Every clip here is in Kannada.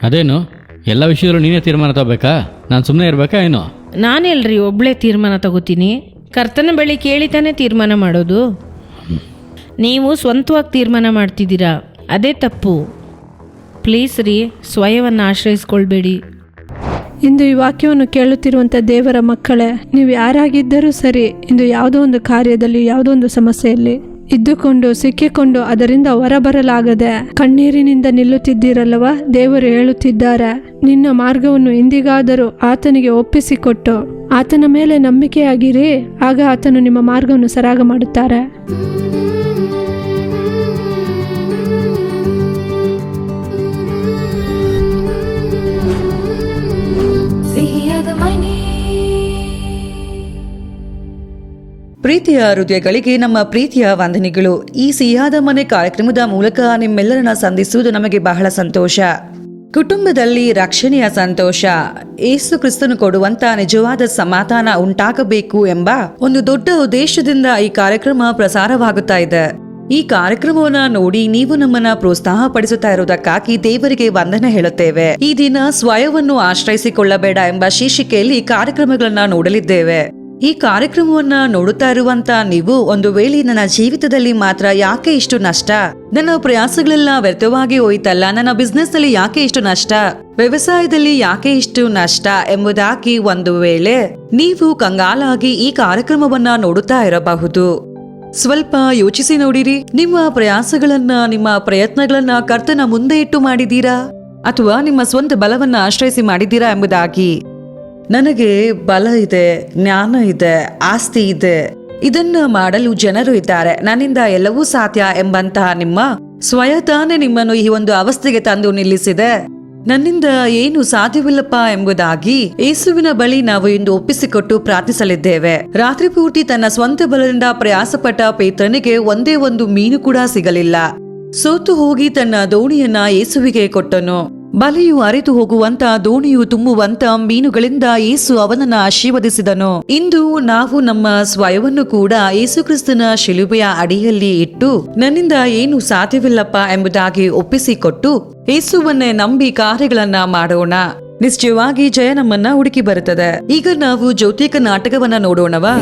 ಅದೇನು ಎಲ್ಲ ವಿಷಯದಲ್ಲೂ ನೀನೇ ತೀರ್ಮಾನ ತಗೋಬೇಕಾ? ನಾನು ಸುಮ್ಮನೆ ಇರಬೇಕಾ ಏನು? ನಾನೆಲ್ರಿ ಒಬ್ಬಳೇ ತೀರ್ಮಾನ ತಗೋತೀನಿ? ಕರ್ತನ ಬಳಿ ಕೇಳಿ ತಾನೇ ತೀರ್ಮಾನ ಮಾಡೋದು. ನೀವು ಸ್ವಂತವಾಗಿ ತೀರ್ಮಾನ ಮಾಡ್ತಿದ್ದೀರಾ, ಅದೇ ತಪ್ಪು. ಪ್ಲೀಸ್ ರೀ, ಸ್ವಯವನ್ನು ಆಶ್ರಯಿಸ್ಕೊಳ್ಬೇಡಿ. ಇಂದು ಈ ವಾಕ್ಯವನ್ನು ಕೇಳುತ್ತಿರುವಂಥ ದೇವರ ಮಕ್ಕಳೇ, ನೀವು ಯಾರಾಗಿದ್ದರೂ ಸರಿ, ಇಂದು ಯಾವುದೋ ಒಂದು ಕಾರ್ಯದಲ್ಲಿ, ಯಾವುದೋ ಒಂದು ಸಮಸ್ಯೆಯಲ್ಲಿ ಇದ್ದುಕೊಂಡು ಸಿಕ್ಕಿಕೊಂಡು ಅದರಿಂದ ಹೊರಬರಲಾಗದೆ ಕಣ್ಣೀರಿನಿಂದ ನಿಲ್ಲುತ್ತಿದ್ದೀರಲ್ಲವ, ದೇವರು ಹೇಳುತ್ತಿದ್ದಾರೆ, ನಿನ್ನ ಮಾರ್ಗವನ್ನು ಎಂದಿಗಾದರೂ ಆತನಿಗೆ ಒಪ್ಪಿಸಿಕೊಟ್ಟು ಆತನ ಮೇಲೆ ನಂಬಿಕೆಯಾಗಿರಿ, ಆಗ ಆತನು ನಿಮ್ಮ ಮಾರ್ಗವನ್ನು ಸರಾಗ ಮಾಡುತ್ತಾರೆ. ಪ್ರೀತಿಯ ಹೃದಯಗಳಿಗೆ ನಮ್ಮ ಪ್ರೀತಿಯ ವಂದನೆಗಳು. ಈ ಸಿಹಿಯಾದ ಮನೆ ಕಾರ್ಯಕ್ರಮದ ಮೂಲಕ ನಿಮ್ಮೆಲ್ಲರನ್ನ ಸಂಧಿಸುವುದು ನಮಗೆ ಬಹಳ ಸಂತೋಷ. ಕುಟುಂಬದಲ್ಲಿ ರಕ್ಷಣೆಯ ಸಂತೋಷ, ಯೇಸು ಕ್ರಿಸ್ತನು ಕೊಡುವಂತ ನಿಜವಾದ ಸಮಾಧಾನ ಉಂಟಾಗಬೇಕು ಎಂಬ ಒಂದು ದೊಡ್ಡ ಉದ್ದೇಶದಿಂದ ಈ ಕಾರ್ಯಕ್ರಮ ಪ್ರಸಾರವಾಗುತ್ತಾ ಇದೆ. ಈ ಕಾರ್ಯಕ್ರಮವನ್ನ ನೋಡಿ ನೀವು ನಮ್ಮನ್ನ ಪ್ರೋತ್ಸಾಹ ಪಡಿಸುತ್ತಾ ಇರುವುದಕ್ಕಾಗಿ ದೇವರಿಗೆ ವಂದನೆ ಹೇಳುತ್ತೇವೆ. ಈ ದಿನ ಸ್ವಯವನ್ನು ಆಶ್ರಯಿಸಿಕೊಳ್ಳಬೇಡ ಎಂಬ ಶೀರ್ಷಿಕೆಯಲ್ಲಿ ಕಾರ್ಯಕ್ರಮಗಳನ್ನ ನೋಡಲಿದ್ದೇವೆ. ಈ ಕಾರ್ಯಕ್ರಮವನ್ನ ನೋಡುತ್ತಾ ಇರುವಂತ ನೀವು ಒಂದು ವೇಳೆ ನನ್ನ ಜೀವಿತದಲ್ಲಿ ಮಾತ್ರ ಯಾಕೆ ಇಷ್ಟು ನಷ್ಟ, ನನ್ನ ಪ್ರಯಾಸಗಳೆಲ್ಲ ವ್ಯರ್ಥವಾಗಿ ಹೋಯ್ತಲ್ಲ, ನನ್ನ ಬಿಸ್ನೆಸ್ ನಲ್ಲಿ ಯಾಕೆ ಇಷ್ಟು ನಷ್ಟ, ವ್ಯವಸಾಯದಲ್ಲಿ ಯಾಕೆ ಇಷ್ಟು ನಷ್ಟ ಎಂಬುದಾಗಿ ಒಂದು ವೇಳೆ ನೀವು ಕಂಗಾಲಾಗಿ ಈ ಕಾರ್ಯಕ್ರಮವನ್ನ ನೋಡುತ್ತಾ ಇರಬಹುದು. ಸ್ವಲ್ಪ ಯೋಚಿಸಿ ನೋಡಿರಿ, ನಿಮ್ಮ ಪ್ರಯಾಸಗಳನ್ನ, ನಿಮ್ಮ ಪ್ರಯತ್ನಗಳನ್ನ ಕರ್ತನ ಮುಂದೆ ಇಟ್ಟು ಮಾಡಿದೀರಾ ಅಥವಾ ನಿಮ್ಮ ಸ್ವಂತ ಬಲವನ್ನ ಆಶ್ರಯಿಸಿ ಮಾಡಿದ್ದೀರಾ ಎಂಬುದಾಗಿ. ನನಗೆ ಬಲ ಇದೆ, ಜ್ಞಾನ ಇದೆ, ಆಸ್ತಿ ಇದೆ, ಇದನ್ನ ಮಾಡಲು ಜನರು ಇದ್ದಾರೆ, ನನ್ನಿಂದ ಎಲ್ಲವೂ ಸಾಧ್ಯ ಎಂಬಂತಹ ನಿಮ್ಮ ಸ್ವಯತಾನೇ ನಿಮ್ಮನ್ನು ಈ ಒಂದು ಅವಸ್ಥೆಗೆ ತಂದು ನಿಲ್ಲಿಸಿದೆ. ನನ್ನಿಂದ ಏನು ಸಾಧ್ಯವಿಲ್ಲಪ್ಪ ಎಂಬುದಾಗಿ ಯೇಸುವಿನ ಬಳಿ ನಾವು ಇಂದು ಒಪ್ಪಿಸಿಕೊಟ್ಟು ಪ್ರಾರ್ಥಿಸಲಿದ್ದೇವೆ. ರಾತ್ರಿ ಪೂರ್ತಿ ತನ್ನ ಸ್ವಂತ ಬಲದಿಂದ ಪ್ರಯಾಸಪಟ್ಟ ಪೇತ್ರನಿಗೆ ಒಂದೇ ಒಂದು ಮೀನು ಕೂಡ ಸಿಗಲಿಲ್ಲ. ಸೋತು ಹೋಗಿ ತನ್ನ ದೋಣಿಯನ್ನ ಯೇಸುವಿಗೆ ಕೊಟ್ಟನು. ಬಲೆಯು ಅರಿತು ಹೋಗುವಂತ, ದೋಣಿಯು ತುಂಬುವಂತ ಮೀನುಗಳಿಂದ ಯೇಸು ಅವನನ್ನ ಆಶೀರ್ವದಿಸಿದನು. ಇಂದು ನಾವು ನಮ್ಮ ಸ್ವಯವನ್ನು ಕೂಡ ಯೇಸು ಕ್ರಿಸ್ತನ ಶಿಲುಬೆಯ ಅಡಿಯಲ್ಲಿ ಇಟ್ಟು ನನ್ನಿಂದ ಏನು ಸಾಧ್ಯವಿಲ್ಲಪ್ಪ ಎಂಬುದಾಗಿ ಒಪ್ಪಿಸಿಕೊಟ್ಟು ಯೇಸುವನ್ನೇ ನಂಬಿ ಕಾರ್ಯಗಳನ್ನ ಮಾಡೋಣ. ನಿಶ್ಚಯವಾಗಿ ಜಯ ನಮ್ಮನ್ನ ಹುಡುಕಿ ಬರುತ್ತದೆ. ಈಗ ನಾವು ಜ್ಯೋತಿಕ ನಾಟಕವನ್ನ ನೋಡೋಣವಾ?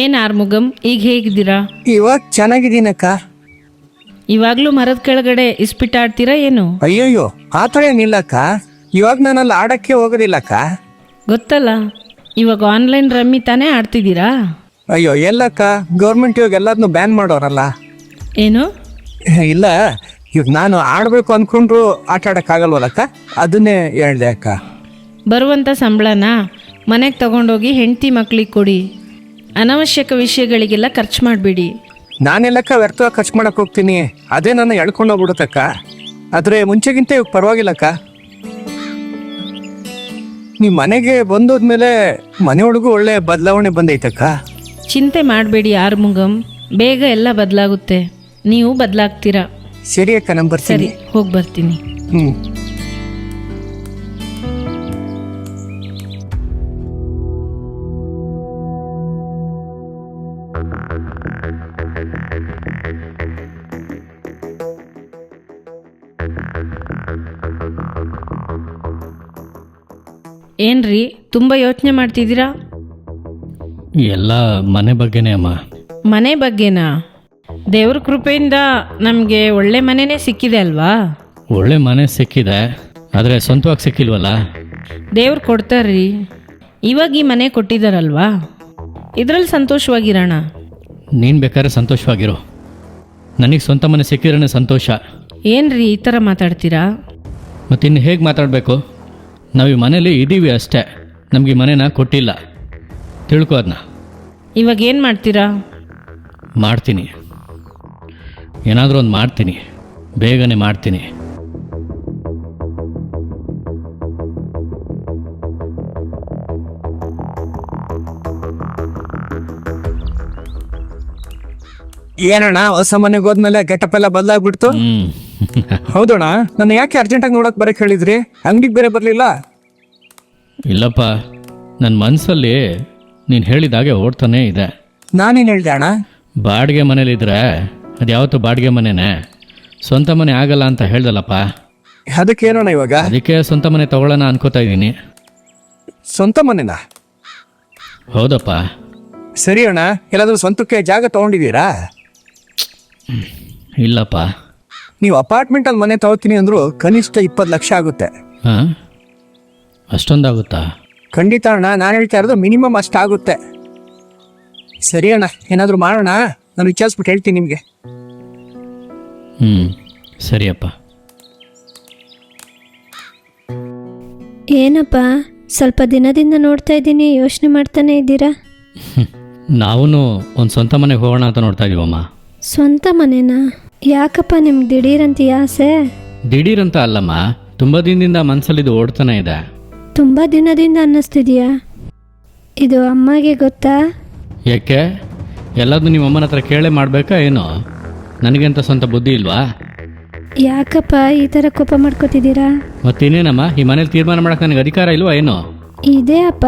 ಏನ್ ಆರ್ಮುಗಂ, ಈಗ ಹೇಗಿದ್ದೀರಾ? ಇವಾಗ ಚೆನ್ನಾಗಿದ್ದೀನಕ್ಕ. ಇವಾಗ್ಲೂ ಮರದ ಕೆಳಗಡೆ ಇಸ್ಪಿಟ್ಟಾಡ್ತೀರಾ ಏನು? ಅಯ್ಯೋಯ್ಯೋ, ಆತರ ಏನಿಲ್ಲಕ್ಕ. ಇವಾಗ ನಾನಲ್ಲಿ ಆಡಕ್ಕೆ ಹೋಗೋದಿಲ್ಲಕ್ಕ. ಗೊತ್ತಲ್ಲ, ಇವಾಗ ಆನ್ಲೈನ್ ರಮ್ಮಿ ತಾನೇ ಆಡ್ತಿದ್ದೀರಾ? ಅಯ್ಯೋ ಎಲ್ಲಕ್ಕ, ಗೌರ್ಮೆಂಟ್ ಇವಾಗ ಎಲ್ಲದನ್ನು ಬ್ಯಾನ್ ಮಾಡೋರಲ್ಲ. ಏನು? ಇಲ್ಲ, ಇವಾಗ ನಾನು ಆಡ್ಬೇಕು ಅಂದ್ಕೊಂಡ್ರು ಆಟ ಆಡಕ್ಕಾಗಲ್ವಲ್ಲಕ್ಕ, ಅದನ್ನೇ ಹೇಳ್ದೆ ಅಕ್ಕ. ಬರುವಂಥ ಸಂಬಳನ ಮನೆಗೆ ತಗೊಂಡೋಗಿ ಹೆಂಡತಿ ಮಕ್ಳಿಗೆ ಕೊಡಿ. ಅನವಶ್ಯಕ ವಿಷಯಗಳಿಗೆಲ್ಲ ಖರ್ಚು ಮಾಡಬೇಡಿ. ನಾನೆಲ್ಲಕ್ಕ ವ್ಯರ್ಥವಾಗಿ ಖರ್ಚು ಮಾಡಕ್ಕೆ ಹೋಗ್ತೀನಿ, ಅದೇ ನನ್ನ ಎಳ್ಕೊಂಡೋಗ್ಬಿಡುತ್ತಕ್ಕ. ಆದರೆ ಮುಂಚೆಗಿಂತ ಇವಾಗ ಪರವಾಗಿಲ್ಲಕ್ಕ. ನೀವು ಮನೆಗೆ ಬಂದೋದ್ಮೇಲೆ ಮನೆಯೊಳಗೂ ಒಳ್ಳೆ ಬದಲಾವಣೆ ಬಂದೈತಕ್ಕ. ಚಿಂತೆ ಮಾಡಬೇಡಿ ಆರ್ಮುಗಂ, ಬೇಗ ಎಲ್ಲ ಬದಲಾಗುತ್ತೆ. ನೀವು ಬದಲಾಗ್ತೀರಾ. ಸರಿ ಅಕ್ಕ, ನಾನು ಬರ್ತೀನಿ. ಸರಿ, ಹೋಗಿ ಬರ್ತೀನಿ. ಏನ್ರಿ ತುಂಬ ಯೋಚನೆ ಮಾಡ್ತಿದ್ದೀರಾ? ಎಲ್ಲ ಮನೆ ಬಗ್ಗೆನೇ ಅಮ್ಮ. ಮನೆ ಬಗ್ಗೆನಾ? ದೇವ್ರ ಕೃಪೆಯಿಂದ ನಮಗೆ ಒಳ್ಳೆ ಮನೆನೇ ಸಿಕ್ಕಿದೆ ಅಲ್ವಾ? ಒಳ್ಳೆ ಮನೆ ಸಿಕ್ಕಿದೆ, ಆದರೆ ಸ್ವಂತವಾಗಿ ಸಿಕ್ಕಿಲ್ವಲ್ಲ. ದೇವ್ರು ಕೊಡ್ತಾರ್ರಿ. ಇವಾಗ ಈ ಮನೆ ಕೊಟ್ಟಿದ್ದಾರಲ್ವಾ, ಇದರಲ್ಲಿ ಸಂತೋಷವಾಗಿರೋಣ. ನೀನು ಬೇಕಾದ್ರೆ ಸಂತೋಷವಾಗಿರು. ನನಗೆ ಸ್ವಂತ ಮನೆ ಸಿಕ್ಕಿದ್ರೆ ಸಂತೋಷ. ಏನ್ರಿ ಈ ಥರ ಮಾತಾಡ್ತೀರಾ? ಮತ್ತು ಇನ್ನು ಹೇಗೆ ಮಾತಾಡಬೇಕು? ನಾವು ಈ ಮನೇಲಿ ಇದ್ದೀವಿ ಅಷ್ಟೇ, ನಮಗೆ ಈ ಮನೇನ ಕೊಟ್ಟಿಲ್ಲ. ತಿಳ್ಕೊ ಅದನ್ನ. ಇವಾಗ ಏನು ಮಾಡ್ತೀರಾ? ಮಾಡ್ತೀನಿ, ಏನಾದರೂ ಒಂದು ಮಾಡ್ತೀನಿ, ಬೇಗನೆ ಮಾಡ್ತೀನಿ. ಏನಣ್ಣ, ಹೊಸ ಮನೆಗೆ ಹೋದ್ಮೇಲೆ ಗೆಟಪ್ ಎಲ್ಲ ಬದಲಾಗ್ಬಿಡ್ತು. ಹೌದಣ್ಣ, ನನ್ನ ಯಾಕೆ ಅರ್ಜೆಂಟಾಗಿ ನೋಡಕ್ ಬರಕ್ ಹೇಳಿದ್ರಿ? ಅಂಗಡಿಗೆ ಬೇರೆ ಬರಲಿಲ್ಲ? ಇಲ್ಲಪ್ಪ, ನನ್ನ ಮನಸ್ಸಲ್ಲಿ ನೀನು ಹೇಳಿದಾಗೆ ಓಡ್ತಾನೇ ಇದೆ. ನಾನೇನು ಹೇಳ್ದೆ ಅಣ್ಣ? ಬಾಡಿಗೆ ಮನೇಲಿದ್ರೆ ಅದು ಯಾವತ್ತೂ ಬಾಡಿಗೆ ಮನೆನೇ, ಸ್ವಂತ ಮನೆ ಆಗಲ್ಲ ಅಂತ ಹೇಳ್ದಲ್ಲಪ್ಪ. ಅದಕ್ಕೆ ಏನಣ್ಣ ಇವಾಗ? ಅದಕ್ಕೆ ಸ್ವಂತ ಮನೆ ತಗೊಳ್ಳೋಣ ಅನ್ಕೋತಾ ಇದ್ದೀನಿ. ಸ್ವಂತ ಮನೆನಾ? ಹೌದಪ್ಪ. ಸರಿ ಅಣ್ಣ, ಎಲ್ಲಾದ್ರೂ ಸ್ವಂತಕ್ಕೆ ಜಾಗ ತಗೊಂಡಿದ್ದೀರಾ? ಇಲ್ಲಪ್ಪ. ನೀವು ಅಪಾರ್ಟ್ಮೆಂಟಲ್ಲಿ ಮನೆ ತಗೋತೀನಿ ಅಂದ್ರು ಕನಿಷ್ಠ 20 ಲಕ್ಷ ಆಗುತ್ತೆ. ಹಾಂ, ಅಷ್ಟೊಂದಾಗುತ್ತಾ? ಖಂಡಿತ ಅಣ್ಣ, ನಾನು ಹೇಳ್ತಾ ಇರೋದು ಮಿನಿಮಮ್ ಅಷ್ಟಾಗುತ್ತೆ. ಸರಿ ಅಣ್ಣ, ಏನಾದರೂ ಮಾಡೋಣ, ನಾನು ವಿಚಾರಿಸ್ಬಿಟ್ಟು ಹೇಳ್ತೀನಿ ನಿಮಗೆ. ಸರಿಯಪ್ಪ. ಏನಪ್ಪ ಸ್ವಲ್ಪ ದಿನದಿಂದ ನೋಡ್ತಾ ಇದ್ದೀನಿ, ಯೋಚನೆ ಮಾಡ್ತಾನೆ ಇದ್ದೀರಾ? ನಾವೂ ಒಂದು ಸ್ವಂತ ಮನೆಗೆ ಹೋಗೋಣ ಅಂತ ನೋಡ್ತಾ ಇದೀವಮ್ಮ. ಸ್ವಂತ ಮನೆನಾ? ಯಾಕಪ್ಪ ನಿಮ್ಗೆ ದಿಢೀರಂತ ಈ ಆಸೆ? ದಿಢೀರಂತ ಅಲ್ಲಮ್ಮ, ತುಂಬ ದಿನದಿಂದ ಮನಸ್ಸಲ್ಲಿದ್ದು ಓಡ್ತಾನೆ ಇದೆ. ತುಂಬ ದಿನದಿಂದ ಅನ್ನಿಸ್ತಿದೆಯಾ? ಇದು ಅಮ್ಮಗೆ ಗೊತ್ತಾ? ಯಾಕೆ? ಎಲ್ಲದೂ ನಿಮ್ಮ ಅಮ್ಮನ ಹತ್ರ ಕೇಳೇ ಮಾಡಬೇಕಾ ಏನೋ? ನನಗೆಂತ ಸ್ವಂತ ಬುದ್ಧಿ ಇಲ್ವಾ? ಯಾಕಪ್ಪ ಈ ಥರ ಕೋಪ ಮಾಡ್ಕೋತಿದ್ದೀರಾ? ಮತ್ತಿನ್ನೇನಮ್ಮ, ಈ ಮನೇಲಿ ತೀರ್ಮಾನ ಮಾಡೋಕೆ ನನಗೆ ಅಧಿಕಾರ ಇಲ್ವಾ ಏನೋ? ಇದೇ ಅಪ್ಪ,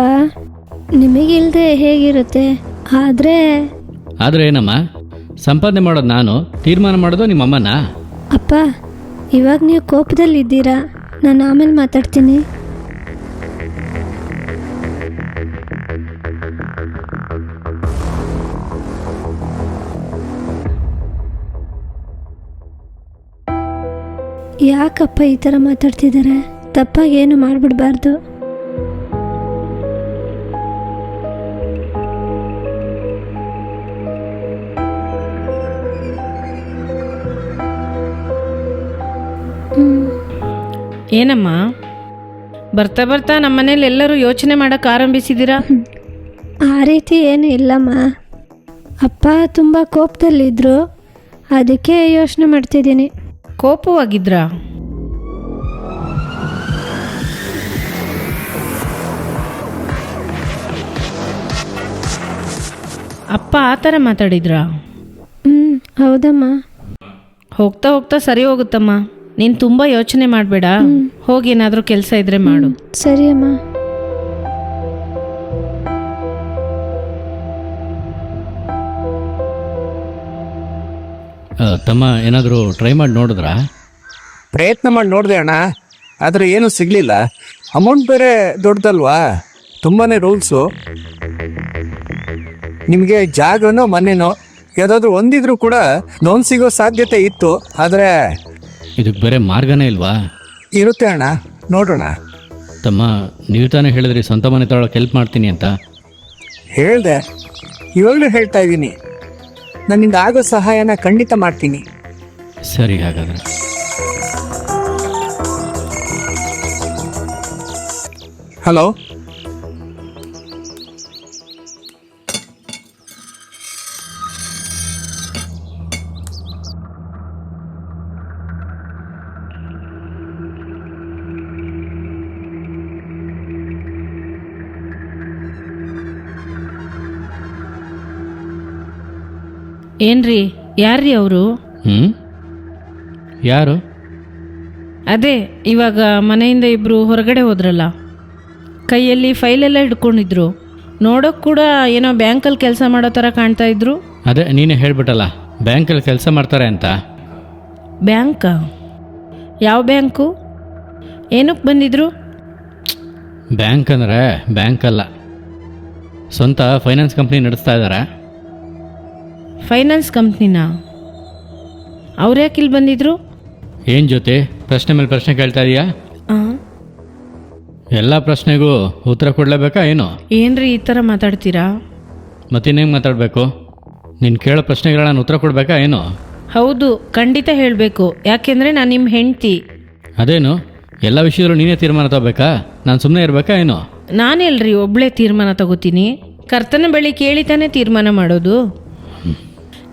ನಿಮಗಿಲ್ದೆ ಹೇಗಿರುತ್ತೆ? ಆದರೆ ಏನಮ್ಮ, ಸಂಪಾದನೆ ಮಾಡೋದು ನಾನು, ತೀರ್ಮಾನ ಮಾಡೋದು ನಿಮ್ಮ ಅಮ್ಮನ? ಅಪ್ಪ, ಇವಾಗ ನೀವು ಕೋಪದಲ್ಲಿದ್ದೀರಾ, ನಾನು ಆಮೇಲೆ ಮಾತಾಡ್ತೀನಿ. ಯಾಕಪ್ಪ ಈ ಥರ ಮಾತಾಡ್ತಿದ್ದಾರೆ? ತಪ್ಪಾಗಿ ಏನು ಮಾಡಿಬಿಡ್ಬಾರ್ದು. ಏನಮ್ಮ, ಬರ್ತಾ ಬರ್ತಾ ನಮ್ಮ ಮನೇಲಿ ಎಲ್ಲರೂ ಯೋಚನೆ ಮಾಡೋಕೆ ಆರಂಭಿಸಿದ್ದೀರಾ? ಆ ರೀತಿ ಏನು ಇಲ್ಲಮ್ಮ. ಅಪ್ಪ ತುಂಬ ಕೋಪದಲ್ಲಿದ್ದರು, ಅದಕ್ಕೆ ಯೋಚನೆ ಮಾಡ್ತಿದ್ದೀನಿ. ಕೋಪವಾಗಿದ್ರಾ? ಅಪ್ಪ ಆ ಥರ ಮಾತಾಡಿದ್ರಾ? ಹೌದಮ್ಮ. ಹೋಗ್ತಾ ಹೋಗ್ತಾ ಸರಿ ಹೋಗುತ್ತಮ್ಮ. ನೀನು ತುಂಬ ಯೋಚನೆ ಮಾಡಬೇಡ, ಹೋಗಿ ಏನಾದರೂ ಕೆಲಸ ಇದ್ರೆ ಮಾಡು. ಸರಿ ಅಮ್ಮ. ತಮ್ಮ ಏನಾದರೂ ಟ್ರೈ ಮಾಡಿ ನೋಡಿದ್ರಾ? ಪ್ರಯತ್ನ ಮಾಡಿ ನೋಡಿದೆ ಅಣ್ಣ, ಆದರೆ ಏನೂ ಸಿಗಲಿಲ್ಲ. ಅಮೌಂಟ್ ಬೇರೆ ದೊಡ್ಡದಲ್ವಾ, ತುಂಬಾ ರೂಲ್ಸು. ನಿಮಗೆ ಜಾಗನೋ ಮನೆನೋ ಯಾವುದಾದ್ರೂ ಒಂದಿದ್ರೂ ಕೂಡ ಲೋನ್ ಸಿಗೋ ಸಾಧ್ಯತೆ ಇತ್ತು, ಆದರೆ ಇದಕ್ಕೆ ಬೇರೆ ಮಾರ್ಗನೇ ಇಲ್ವಾ? ಇರುತ್ತೆ ಅಣ್ಣ, ನೋಡೋಣ. ತಮ್ಮ, ನೀವು ತಾನೇ ಹೇಳಿದ್ರಿ ಸ್ವಂತ ಮನೆ ತಗೊಳಕ್ಕೆ ಹೆಲ್ಪ್ ಮಾಡ್ತೀನಿ ಅಂತ. ಹೇಳಿದೆ, ಇವಾಗಲೂ ಹೇಳ್ತಾ ಇದ್ದೀನಿ, ನನ್ನಿಂದ ಆಗೋ ಸಹಾಯನ ಖಂಡಿತ ಮಾಡ್ತೀನಿ. ಸರಿ, ಹಾಗಾದರೆ. ಹಲೋ, ಏನ್ರಿ, ಯಾರ್ರೀ ಅವರು? ಯಾರು? ಅದೇ ಇವಾಗ ಮನೆಯಿಂದ ಇಬ್ಬರು ಹೊರಗಡೆ ಹೋದ್ರಲ್ಲ, ಕೈಯಲ್ಲಿ ಫೈಲೆಲ್ಲ ಹಿಡ್ಕೊಂಡಿದ್ರು. ನೋಡೋಕೆ ಕೂಡ ಏನೋ ಬ್ಯಾಂಕಲ್ಲಿ ಕೆಲಸ ಮಾಡೋ ಥರ ಕಾಣ್ತಾ ಇದ್ರು. ಅದೇ ನೀನೇ ಹೇಳ್ಬಿಟ್ಟಲ್ಲ, ಬ್ಯಾಂಕಲ್ಲಿ ಕೆಲಸ ಮಾಡ್ತಾರೆ ಅಂತ. ಬ್ಯಾಂಕಾ? ಯಾವ ಬ್ಯಾಂಕು? ಏನಕ್ಕೆ ಬಂದಿದ್ರು? ಬ್ಯಾಂಕ್ ಅಂದರೆ ಬ್ಯಾಂಕಲ್ಲ, ಸ್ವಂತ ಫೈನಾನ್ಸ್ ಕಂಪ್ನಿ ನಡೆಸ್ತಾ ಇದ್ದಾರೆ. ಫೈನಾನ್ಸ್ ಕಂಪ್ನಿನಾ? ಅವ್ರು ಯಾಕೆ ಇಲ್ಲಿ ಬಂದಿದ್ರು? ಏನು ಜೊತೆ ಪ್ರಶ್ನೆ ಮೇಲೆ ಪ್ರಶ್ನೆ ಕೇಳ್ತಾ ಇದೀಯಾ? ಎಲ್ಲ ಪ್ರಶ್ನೆಗೂ ಉತ್ತರ ಕೊಡಲೇಬೇಕಾ ಏನು? ಏನ್ರಿ ಈ ಥರ ಮಾತಾಡ್ತೀರಾ? ಮತ್ತಿನ್ನೇನು ಮಾತಾಡಬೇಕು? ನೀನು ಕೇಳೋ ಪ್ರಶ್ನೆಗಳ ನಾನು ಉತ್ತರ ಕೊಡಬೇಕಾ ಏನು? ಹೌದು, ಖಂಡಿತ ಹೇಳಬೇಕು. ಯಾಕೆಂದರೆ ನಾನು ನಿಮ್ಮ ಹೆಂಡ್ತಿ. ಅದೇನು ಎಲ್ಲ ವಿಷಯದಲ್ಲೂ ನೀನೇ ತೀರ್ಮಾನ ತಗೋಬೇಕಾ? ನಾನು ಸುಮ್ಮನೆ ಇರಬೇಕಾ ಏನು? ನಾನೆಲ್ರಿ ಒಬ್ಬಳೇ ತೀರ್ಮಾನ ತಗೋತೀನಿ? ಕರ್ತನ ಬಳಿ ಕೇಳಿ ತಾನೇ ತೀರ್ಮಾನ ಮಾಡೋದು.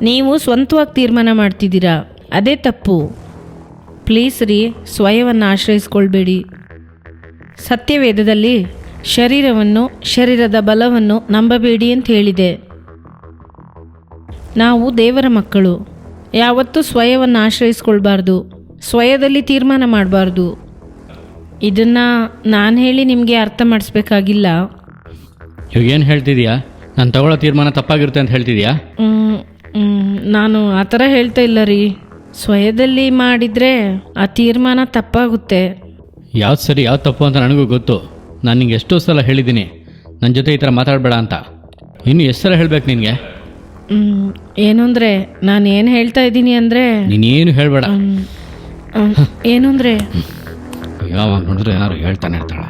ನೀವು ಸ್ವಂತವಾಗಿ ತೀರ್ಮಾನ ಮಾಡ್ತಿದ್ದೀರಾ, ಅದೇ ತಪ್ಪು. ಪ್ಲೀಸ್ ರೀ, ಸ್ವಯವನ್ನು ಆಶ್ರಯಿಸ್ಕೊಳ್ಬೇಡಿ. ಸತ್ಯವೇದದಲ್ಲಿ ಶರೀರವನ್ನು, ಶರೀರದ ಬಲವನ್ನು ನಂಬಬೇಡಿ ಅಂತ ಹೇಳಿದೆ. ನಾವು ದೇವರ ಮಕ್ಕಳು, ಯಾವತ್ತೂ ಸ್ವಯವನ್ನು ಆಶ್ರಯಿಸ್ಕೊಳ್ಬಾರ್ದು, ಸ್ವಯದಲ್ಲಿ ತೀರ್ಮಾನ ಮಾಡಬಾರ್ದು. ಇದನ್ನು ನಾನು ಹೇಳಿ ನಿಮಗೆ ಅರ್ಥ ಮಾಡಿಸ್ಬೇಕಾಗಿಲ್ಲ. ಇವಾಗ ಏನು ಹೇಳ್ತಿದ್ಯಾ? ನಾನು ತಗೊಳ್ಳೋ ತೀರ್ಮಾನ ತಪ್ಪಾಗಿರುತ್ತೆ ಅಂತ ಹೇಳ್ತಿದ್ಯಾ? ನಾನು ಆ ಥರ ಹೇಳ್ತಾ ಇಲ್ಲ ರೀ. ಸ್ವಯದಲ್ಲಿ ಮಾಡಿದರೆ ಆ ತೀರ್ಮಾನ ತಪ್ಪಾಗುತ್ತೆ. ಯಾವ್ದು ಸರಿ ಯಾವ್ದು ತಪ್ಪು ಅಂತ ನನಗೂ ಗೊತ್ತು. ನಾನು ನಿಂಗೆ ಎಷ್ಟೋ ಸಲ ಹೇಳಿದ್ದೀನಿ ನನ್ನ ಜೊತೆ ಈ ಥರ ಮಾತಾಡಬೇಡ ಅಂತ. ಇನ್ನು ಎಷ್ಟು ಸಲ ಹೇಳ್ಬೇಕು ನಿನಗೆ? ಏನು ಅಂದರೆ, ನಾನು ಏನು ಹೇಳ್ತಾ ಇದ್ದೀನಿ ಅಂದರೆ, ನೀನೇನು ಹೇಳಬೇಡ. ಏನು ಅಂದರೆ, ಯಾವಾಗ ನೋಡಿದ್ರೆ ಏನಾದ್ರು ಹೇಳ್ತಾನೆ ಇರ್ತಾಳೆ.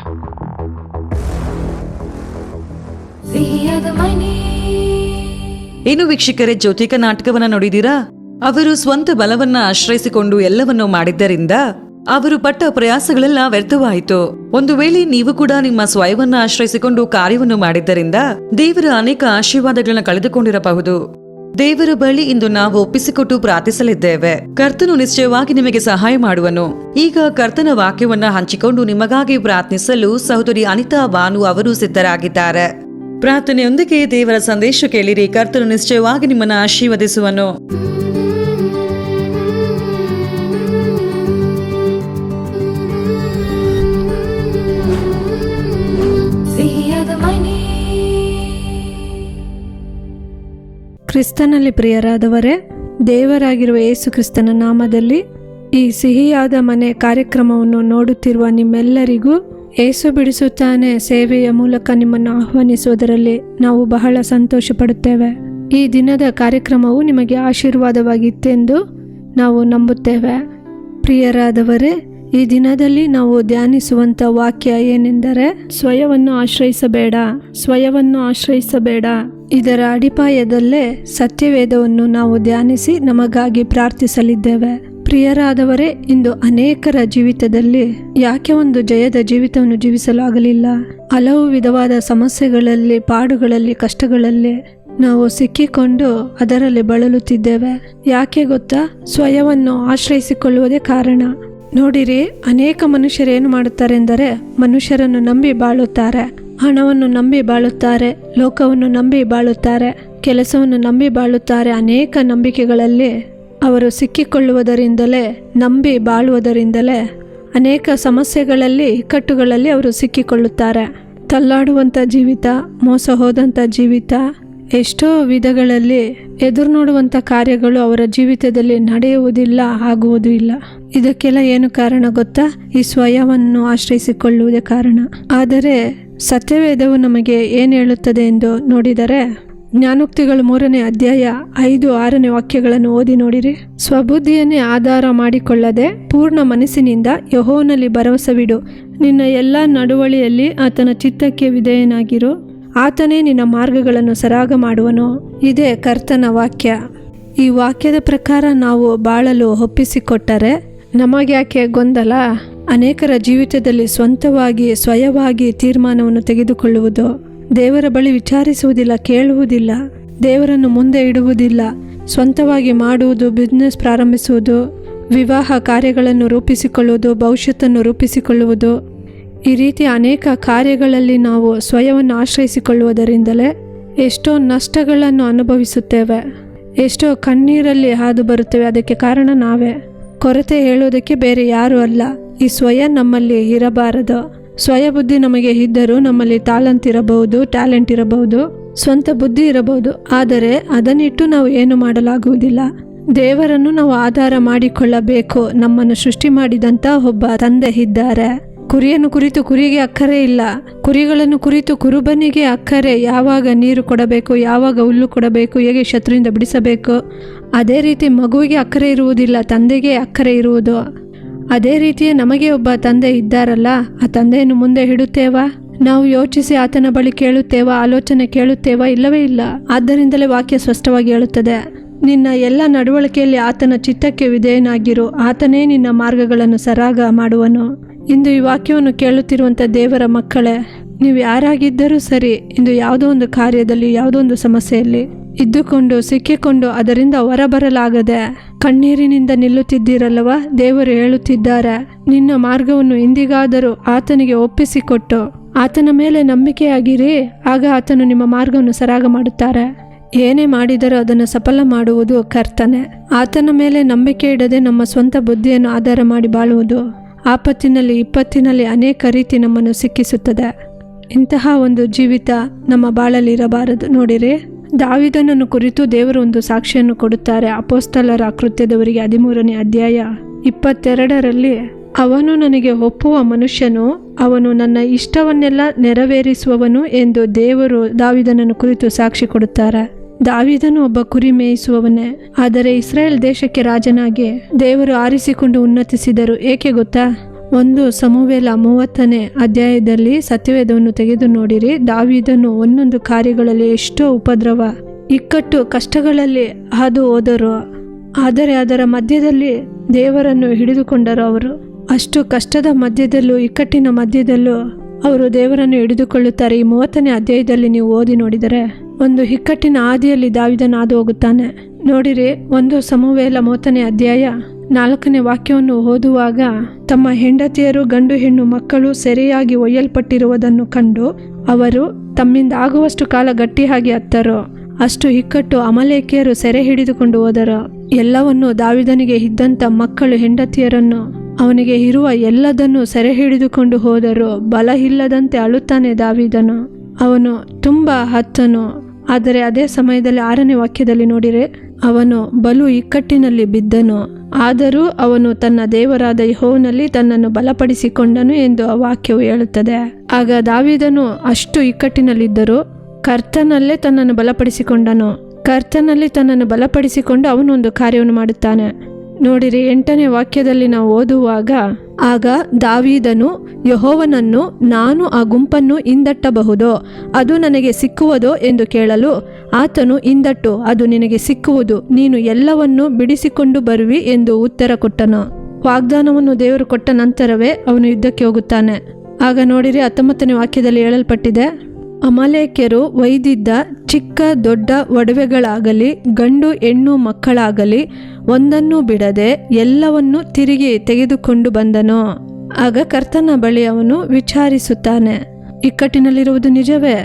ಏನು ವೀಕ್ಷಕರೇ, ಜ್ಯೋತಿಕ ನಾಟಕವನ್ನ ನೋಡಿದೀರಾ? ಅವರು ಸ್ವಂತ ಬಲವನ್ನ ಆಶ್ರಯಿಸಿಕೊಂಡು ಎಲ್ಲವನ್ನೂ ಮಾಡಿದ್ದರಿಂದ ಅವರು ಪಟ್ಟ ಪ್ರಯಾಸಗಳೆಲ್ಲ ವ್ಯರ್ಥವಾಯಿತು. ಒಂದು ವೇಳೆ ನೀವು ಕೂಡ ನಿಮ್ಮ ಸ್ವಯವನ್ನ ಆಶ್ರಯಿಸಿಕೊಂಡು ಕಾರ್ಯವನ್ನು ಮಾಡಿದ್ದರಿಂದ ದೇವರ ಅನೇಕ ಆಶೀರ್ವಾದಗಳನ್ನ ಕಳೆದುಕೊಂಡಿರಬಹುದು. ದೇವರ ಬಳಿ ಇಂದು ನಾವು ಒಪ್ಪಿಸಿಕೊಟ್ಟು ಪ್ರಾರ್ಥಿಸಲಿದ್ದೇವೆ. ಕರ್ತನು ನಿಶ್ಚಯವಾಗಿ ನಿಮಗೆ ಸಹಾಯ ಮಾಡುವನು. ಈಗ ಕರ್ತನ ವಾಕ್ಯವನ್ನ ಹಂಚಿಕೊಂಡು ನಿಮಗಾಗಿ ಪ್ರಾರ್ಥಿಸಲು ಸಹೋದರಿ ಅನಿತಾ ಬಾನು ಅವರು ಸಿದ್ಧರಾಗಿದ್ದಾರೆ. ಪ್ರಾರ್ಥನೆಯೊಂದಿಗೆ ದೇವರ ಸಂದೇಶ ಕೇಳಿರಿ. ಕರ್ತನು ನಿಶ್ಚಯವಾಗಿ ನಿಮ್ಮನ್ನು ಆಶೀರ್ವದಿಸುವನು. ಕ್ರಿಸ್ತನಲ್ಲಿ ಪ್ರಿಯರಾದವರೇ, ದೇವರಾಗಿರುವ ಯೇಸು ಕ್ರಿಸ್ತನ ನಾಮದಲ್ಲಿ ಈ ಸಿಹಿಯಾದ ಮನೆ ಕಾರ್ಯಕ್ರಮವನ್ನು ನೋಡುತ್ತಿರುವ ನಿಮ್ಮೆಲ್ಲರಿಗೂ ಯೇಸು ಬಿಡಿಸುತ್ತಾನೆ ಸೇವೆಯ ಮೂಲಕ ನಿಮ್ಮನ್ನು ಆಹ್ವಾನಿಸುವುದರಲ್ಲಿ ನಾವು ಬಹಳ ಸಂತೋಷ ಪಡುತ್ತೇವೆ. ಈ ದಿನದ ಕಾರ್ಯಕ್ರಮವು ನಿಮಗೆ ಆಶೀರ್ವಾದವಾಗಿತ್ತೆಂದು ನಾವು ನಂಬುತ್ತೇವೆ. ಪ್ರಿಯರಾದವರೇ, ಈ ದಿನದಲ್ಲಿ ನಾವು ಧ್ಯಾನಿಸುವಂಥ ವಾಕ್ಯ ಏನೆಂದರೆ, ಸ್ವಯವನ್ನು ಆಶ್ರಯಿಸಬೇಡ, ಸ್ವಯವನ್ನು ಆಶ್ರಯಿಸಬೇಡ. ಇದರ ಅಡಿಪಾಯದಲ್ಲೇ ಸತ್ಯವೇದವನ್ನು ನಾವು ಧ್ಯಾನಿಸಿ ನಮಗಾಗಿ ಪ್ರಾರ್ಥಿಸಲಿದ್ದೇವೆ. ಪ್ರಿಯರಾದವರೇ, ಇಂದು ಅನೇಕರ ಜೀವಿತದಲ್ಲಿ ಯಾಕೆ ಒಂದು ಜಯದ ಜೀವಿತವನ್ನು ಜೀವಿಸಲಾಗಲಿಲ್ಲ? ಹಲವು ವಿಧವಾದ ಸಮಸ್ಯೆಗಳಲ್ಲಿ, ಪಾಡುಗಳಲ್ಲಿ, ಕಷ್ಟಗಳಲ್ಲಿ ನಾವು ಸಿಕ್ಕಿಕೊಂಡು ಅದರಲ್ಲಿ ಬಳಲುತ್ತಿದ್ದೇವೆ. ಯಾಕೆ ಗೊತ್ತಾ? ಸ್ವಯವನ್ನು ಆಶ್ರಯಿಸಿಕೊಳ್ಳುವುದೇ ಕಾರಣ. ನೋಡಿರಿ, ಅನೇಕ ಮನುಷ್ಯರು ಏನು ಮಾಡುತ್ತಾರೆ ಎಂದರೆ, ಮನುಷ್ಯರನ್ನು ನಂಬಿ ಬಾಳುತ್ತಾರೆ, ಹಣವನ್ನು ನಂಬಿ ಬಾಳುತ್ತಾರೆ, ಲೋಕವನ್ನು ನಂಬಿ ಬಾಳುತ್ತಾರೆ, ಕೆಲಸವನ್ನು ನಂಬಿ ಬಾಳುತ್ತಾರೆ. ಅನೇಕ ನಂಬಿಕೆಗಳಲ್ಲಿ ಅವರು ಸಿಕ್ಕಿಕೊಳ್ಳುವುದರಿಂದಲೇ, ನಂಬಿ ಬಾಳುವುದರಿಂದಲೇ ಅನೇಕ ಸಮಸ್ಯೆಗಳಲ್ಲಿ, ಇಕ್ಕಟ್ಟುಗಳಲ್ಲಿ ಅವರು ಸಿಕ್ಕಿಕೊಳ್ಳುತ್ತಾರೆ. ತಲ್ಲಾಡುವಂಥ ಜೀವಿತ, ಮೋಸ ಹೋದಂಥ ಜೀವಿತ, ಎಷ್ಟೋ ವಿಧಗಳಲ್ಲಿ ಎದುರು ನೋಡುವಂಥ ಕಾರ್ಯಗಳು ಅವರ ಜೀವಿತದಲ್ಲಿ ನಡೆಯುವುದಿಲ್ಲ, ಆಗುವುದೂ ಇಲ್ಲ. ಇದಕ್ಕೆಲ್ಲ ಏನು ಕಾರಣ ಗೊತ್ತಾ? ಈ ಸ್ವಯವನ್ನು ಆಶ್ರಯಿಸಿಕೊಳ್ಳುವುದೇ ಕಾರಣ. ಆದರೆ ಸತ್ಯವೇದವು ನಮಗೆ ಏನು ಹೇಳುತ್ತದೆ ಎಂದು ನೋಡಿದರೆ, ಜ್ಞಾನೋಕ್ತಿಗಳು 3ನೇ ಅಧ್ಯಾಯ 5-6 ವಾಕ್ಯಗಳನ್ನು ಓದಿ ನೋಡಿರಿ. ಸ್ವಬುದ್ಧಿಯನ್ನೇ ಆಧಾರ ಮಾಡಿಕೊಳ್ಳದೆ ಪೂರ್ಣ ಮನಸ್ಸಿನಿಂದ ಯೆಹೋವನಲ್ಲಿ ಭರವಸವಿಡು. ನಿನ್ನ ಎಲ್ಲ ನಡವಳಿಯಲ್ಲಿ ಆತನ ಚಿತ್ತಕ್ಕೆ ವಿಧೇಯನಾಗಿರು. ಆತನೇ ನಿನ್ನ ಮಾರ್ಗಗಳನ್ನು ಸರಾಗ ಮಾಡುವನು. ಇದೇ ಕರ್ತನ ವಾಕ್ಯ. ಈ ವಾಕ್ಯದ ಪ್ರಕಾರ ನಾವು ಬಾಳಲು ಒಪ್ಪಿಸಿಕೊಟ್ಟರೆ ನಮಗ್ಯಾಕೆ ಗೊಂದಲ? ಅನೇಕರ ಜೀವಿತದಲ್ಲಿ ಸ್ವಂತವಾಗಿ, ಸ್ವಯವಾಗಿ ತೀರ್ಮಾನವನ್ನು ತೆಗೆದುಕೊಳ್ಳುವುದು, ದೇವರ ಬಳಿ ವಿಚಾರಿಸುವುದಿಲ್ಲ, ಕೇಳುವುದಿಲ್ಲ, ದೇವರನ್ನು ಮುಂದೆ ಇಡುವುದಿಲ್ಲ, ಸ್ವಂತವಾಗಿ ಮಾಡುವುದು, ಬಿಸ್ನೆಸ್ ಪ್ರಾರಂಭಿಸುವುದು, ವಿವಾಹ ಕಾರ್ಯಗಳನ್ನು ರೂಪಿಸಿಕೊಳ್ಳುವುದು, ಭವಿಷ್ಯತ್ತನ್ನು ರೂಪಿಸಿಕೊಳ್ಳುವುದು, ಈ ರೀತಿ ಅನೇಕ ಕಾರ್ಯಗಳಲ್ಲಿ ನಾವು ಸ್ವಯವನ್ನು ಆಶ್ರಯಿಸಿಕೊಳ್ಳುವುದರಿಂದಲೇ ಎಷ್ಟೋ ನಷ್ಟಗಳನ್ನು ಅನುಭವಿಸುತ್ತೇವೆ, ಎಷ್ಟೋ ಕಣ್ಣೀರಲ್ಲಿ ಹಾದು ಬರುತ್ತೇವೆ. ಅದಕ್ಕೆ ಕಾರಣ ನಾವೇ. ಕೊರತೆ ಹೇಳುವುದಕ್ಕೆ ಬೇರೆ ಯಾರೂ ಅಲ್ಲ. ಈ ಸ್ವಯ ನಮ್ಮಲ್ಲಿ ಇರಬಾರದು. ಸ್ವಯ ಬುದ್ಧಿ ನಮಗೆ ಇದ್ದರೂ ನಮ್ಮಲ್ಲಿ ಟ್ಯಾಲೆಂಟ್ ಇರಬಹುದು, ಸ್ವಂತ ಬುದ್ಧಿ ಇರಬಹುದು. ಆದರೆ ಅದನ್ನಿಟ್ಟು ನಾವು ಏನು ಮಾಡಲಾಗುವುದಿಲ್ಲ. ದೇವರನ್ನು ನಾವು ಆಧಾರ ಮಾಡಿಕೊಳ್ಳಬೇಕು. ನಮ್ಮನ್ನು ಸೃಷ್ಟಿ ಮಾಡಿದಂಥ ಒಬ್ಬ ತಂದೆ ಇದ್ದಾರೆ. ಕುರಿಯನ್ನು ಕುರಿತು ಕುರಿಗೆ ಅಕ್ಕರೆ ಇಲ್ಲ, ಕುರಿಗಳನ್ನು ಕುರಿತು ಕುರುಬನಿಗೆ ಅಕ್ಕರೆ. ಯಾವಾಗ ನೀರು ಕೊಡಬೇಕು, ಯಾವಾಗ ಹುಲ್ಲು ಕೊಡಬೇಕು, ಹೇಗೆ ಶತ್ರುವಿಂದ ಬಿಡಿಸಬೇಕು. ಅದೇ ರೀತಿ ಮಗುವಿಗೆ ಅಕ್ಕರೆ ಇರುವುದಿಲ್ಲ, ತಂದೆಗೆ ಅಕ್ಕರೆ ಇರುವುದು. ಅದೇ ರೀತಿಯೇ ನಮಗೆ ಒಬ್ಬ ತಂದೆ ಇದ್ದಾರಲ್ಲ, ಆ ತಂದೆಯನ್ನು ಮುಂದೆ ಇಡುತ್ತೇವಾ? ನಾವು ಯೋಚಿಸಿ ಆತನ ಬಳಿ ಕೇಳುತ್ತೇವಾ? ಆಲೋಚನೆ ಕೇಳುತ್ತೇವಾ? ಇಲ್ಲವೇ ಇಲ್ಲ. ಆದ್ದರಿಂದಲೇ ವಾಕ್ಯ ಸ್ಪಷ್ಟವಾಗಿ ಹೇಳುತ್ತದೆ, ನಿನ್ನ ಎಲ್ಲ ನಡವಳಿಕೆಯಲ್ಲಿ ಆತನ ಚಿತ್ತಕ್ಕೆ ವಿಧೇಯನಾಗಿರು, ಆತನೇ ನಿನ್ನ ಮಾರ್ಗಗಳನ್ನು ಸರಾಗ ಮಾಡುವನು. ಇಂದು ಈ ವಾಕ್ಯವನ್ನು ಕೇಳುತ್ತಿರುವಂಥ ದೇವರ ಮಕ್ಕಳೇ, ನೀವು ಯಾರಾಗಿದ್ದರೂ ಸರಿ, ಇಂದು ಯಾವುದೋ ಒಂದು ಕಾರ್ಯದಲ್ಲಿ, ಯಾವುದೋ ಒಂದು ಸಮಸ್ಯೆಯಲ್ಲಿ ಇದ್ದುಕೊಂಡು ಸಿಕ್ಕಿಕೊಂಡು ಅದರಿಂದ ಹೊರಬರಲಾಗದೆ ಕಣ್ಣೀರಿನಿಂದ ನಿಲ್ಲುತ್ತಿದ್ದೀರಲ್ಲವ, ದೇವರು ಹೇಳುತ್ತಿದ್ದಾರೆ, ನಿನ್ನ ಮಾರ್ಗವನ್ನು ಇಂದಿಗಾದರೂ ಆತನಿಗೆ ಒಪ್ಪಿಸಿಕೊಟ್ಟು ಆತನ ಮೇಲೆ ನಂಬಿಕೆಯಾಗಿರಿ, ಆಗ ಆತನು ನಿಮ್ಮ ಮಾರ್ಗವನ್ನು ಸರಾಗ ಮಾಡುತ್ತಾರೆ. ಏನೇ ಮಾಡಿದರೂ ಅದನ್ನು ಸಫಲ ಮಾಡುವುದು ಕರ್ತನೆ. ಆತನ ಮೇಲೆ ನಂಬಿಕೆ ಇಡದೆ ನಮ್ಮ ಸ್ವಂತ ಬುದ್ಧಿಯನ್ನು ಆಧಾರ ಮಾಡಿ ಬಾಳುವುದು ಆಪತ್ತಿನಲ್ಲಿ ವಿಪತ್ತಿನಲ್ಲಿ ಅನೇಕ ರೀತಿ ನಮ್ಮನ್ನು ಸಿಕ್ಕಿಸುತ್ತದೆ. ಇಂತಹ ಒಂದು ಜೀವಿತ ನಮ್ಮ ಬಾಳಲ್ಲಿ ಇರಬಾರದು. ನೋಡಿರಿ, ದಾವೀದನನ್ನು ಕುರಿತು ದೇವರು ಒಂದು ಸಾಕ್ಷಿಯನ್ನು ಕೊಡುತ್ತಾರೆ. ಅಪೊಸ್ತಲರ ಕೃತ್ಯದವರಿಗೆ 13ನೇ ಅಧ್ಯಾಯ 22ರಲ್ಲಿ, ಅವನು ನನಗೆ ಒಪ್ಪುವ ಮನುಷ್ಯನು, ಅವನು ನನ್ನ ಇಷ್ಟವನ್ನೆಲ್ಲ ನೆರವೇರಿಸುವವನು ಎಂದು ದೇವರು ದಾವೀದನನ್ನು ಕುರಿತು ಸಾಕ್ಷಿ ಕೊಡುತ್ತಾರೆ. ದಾವೀದನು ಒಬ್ಬ ಕುರಿ ಮೇಯಿಸುವವನೇ, ಆದರೆ ಇಸ್ರಾಯೇಲ್ ದೇಶಕ್ಕೆ ರಾಜನಾಗಿ ದೇವರು ಆರಿಸಿಕೊಂಡು ಉನ್ನತಿಸಿದರು. ಏಕೆ ಗೊತ್ತಾ? 1 ಸಮುವೇಲ 30ನೇ ಅಧ್ಯಾಯದಲ್ಲಿ ಸತ್ಯವೇದವನ್ನು ತೆಗೆದು ನೋಡಿರಿ. ದಾವೀದನು ಒಂದೊಂದು ಕಾರ್ಯಗಳಲ್ಲಿ ಎಷ್ಟೋ ಉಪದ್ರವ, ಇಕ್ಕಟ್ಟು, ಕಷ್ಟಗಳಲ್ಲಿ ಹಾದು ಹೋದರು. ಆದರೆ ಅದರ ಮಧ್ಯದಲ್ಲಿ ದೇವರನ್ನು ಹಿಡಿದುಕೊಂಡರು. ಅವರು ಅಷ್ಟು ಕಷ್ಟದ ಮಧ್ಯದಲ್ಲೂ, ಇಕ್ಕಟ್ಟಿನ ಮಧ್ಯದಲ್ಲೂ ಅವರು ದೇವರನ್ನು ಹಿಡಿದುಕೊಳ್ಳುತ್ತಾರೆ. ಈ 30ನೇ ಅಧ್ಯಾಯದಲ್ಲಿ ನೀವು ಓದಿ ನೋಡಿದರೆ ಒಂದು ಇಕ್ಕಟ್ಟಿನ ಹಾದಿಯಲ್ಲಿ ದಾವೀದನು ಹಾದು ಹೋಗುತ್ತಾನೆ. ನೋಡಿರಿ, 1 ಸಮುವೇಲ 30ನೇ ಅಧ್ಯಾಯ 4ನೇ ವಾಕ್ಯವನ್ನು ಓದುವಾಗ, ತಮ್ಮ ಹೆಂಡತಿಯರು ಗಂಡು ಹೆಣ್ಣು ಮಕ್ಕಳು ಸೆರೆಯಾಗಿ ಒಯ್ಯಲ್ಪಟ್ಟಿರುವುದನ್ನು ಕಂಡು ಅವರು ತಮ್ಮಿಂದ ಆಗುವಷ್ಟು ಕಾಲ ಗಟ್ಟಿಯಾಗಿ ಅತ್ತರು. ಅಷ್ಟು ಇಕ್ಕಟ್ಟು, ಅಮಲೇಕಿಯರು ಸೆರೆ ಹಿಡಿದುಕೊಂಡು ಹೋದರು. ಎಲ್ಲವನ್ನು, ದಾವೀದನಿಗೆ ಇದ್ದಂಥ ಮಕ್ಕಳು ಹೆಂಡತಿಯರನ್ನು, ಅವನಿಗೆ ಇರುವ ಎಲ್ಲದನ್ನು ಸೆರೆ ಹಿಡಿದುಕೊಂಡು ಹೋದರು. ಬಲ ಇಲ್ಲದಂತೆ ಅಳುತ್ತಾನೆ ದಾವೀದನು. ಅವನು ತುಂಬ ಹತ್ತನು. ಆದರೆ ಅದೇ ಸಮಯದಲ್ಲಿ 6ನೇ ವಾಕ್ಯದಲ್ಲಿ ನೋಡಿರೆ, ಅವನು ಬಲು ಇಕ್ಕಟ್ಟಿನಲ್ಲಿ ಬಿದ್ದನು, ಆದರೂ ಅವನು ತನ್ನ ದೇವರಾದ ಯೆಹೋವನಲ್ಲಿ ತನ್ನನ್ನು ಬಲಪಡಿಸಿಕೊಂಡನು ಎಂದು ಆ ವಾಕ್ಯವು ಹೇಳುತ್ತದೆ. ಆಗ ದಾವೀದನು ಅಷ್ಟು ಇಕ್ಕಟ್ಟಿನಲ್ಲಿದ್ದರೂ ಕರ್ತನಲ್ಲೇ ತನ್ನನ್ನು ಬಲಪಡಿಸಿಕೊಂಡನು. ಕರ್ತನಲ್ಲಿ ತನ್ನನ್ನು ಬಲಪಡಿಸಿಕೊಂಡು ಅವನು ಒಂದು ಕಾರ್ಯವನ್ನು ಮಾಡುತ್ತಾನೆ. ನೋಡಿರಿ, 8ನೇ ವಾಕ್ಯದಲ್ಲಿ ನಾವು ಓದುವಾಗ, ಆಗ ದಾವೀದನು ಯೆಹೋವನನ್ನು, ನಾನು ಆ ಗುಂಪನ್ನು ಹಿಂದಟ್ಟಬಹುದೋ, ಅದು ನನಗೆ ಸಿಕ್ಕುವುದೋ ಎಂದು ಕೇಳಲು, ಆತನು, ಹಿಂದಟ್ಟು, ಅದು ನಿನಗೆ ಸಿಕ್ಕುವುದು, ನೀನು ಎಲ್ಲವನ್ನೂ ಬಿಡಿಸಿಕೊಂಡು ಬರುವಿ ಎಂದು ಉತ್ತರ ಕೊಟ್ಟನು. ವಾಗ್ದಾನವನ್ನು ದೇವರು ಕೊಟ್ಟ ನಂತರವೇ ಅವನು ಯುದ್ಧಕ್ಕೆ ಹೋಗುತ್ತಾನೆ. ಆಗ ನೋಡಿರಿ, 19ನೇ ವಾಕ್ಯದಲ್ಲಿ ಹೇಳಲ್ಪಟ್ಟಿದೆ, ಅಮಲೇಕ್ಯರು ಒಯ್ದಿದ್ದ ಚಿಕ್ಕ ದೊಡ್ಡ ಒಡವೆಗಳಾಗಲಿ ಗಂಡು ಹೆಣ್ಣು ಮಕ್ಕಳಾಗಲಿ ಒಂದನ್ನೂ ಬಿಡದೆ ಎಲ್ಲವನ್ನೂ ತಿರುಗಿ ತೆಗೆದುಕೊಂಡು ಬಂದನು. ಆಗ ಕರ್ತನ ಬಳಿ ಅವನು ವಿಚಾರಿಸುತ್ತಾನೆ, ಇಕ್ಕಟ್ಟಿನಲ್ಲಿರುವುದು ನಿಜವೇ?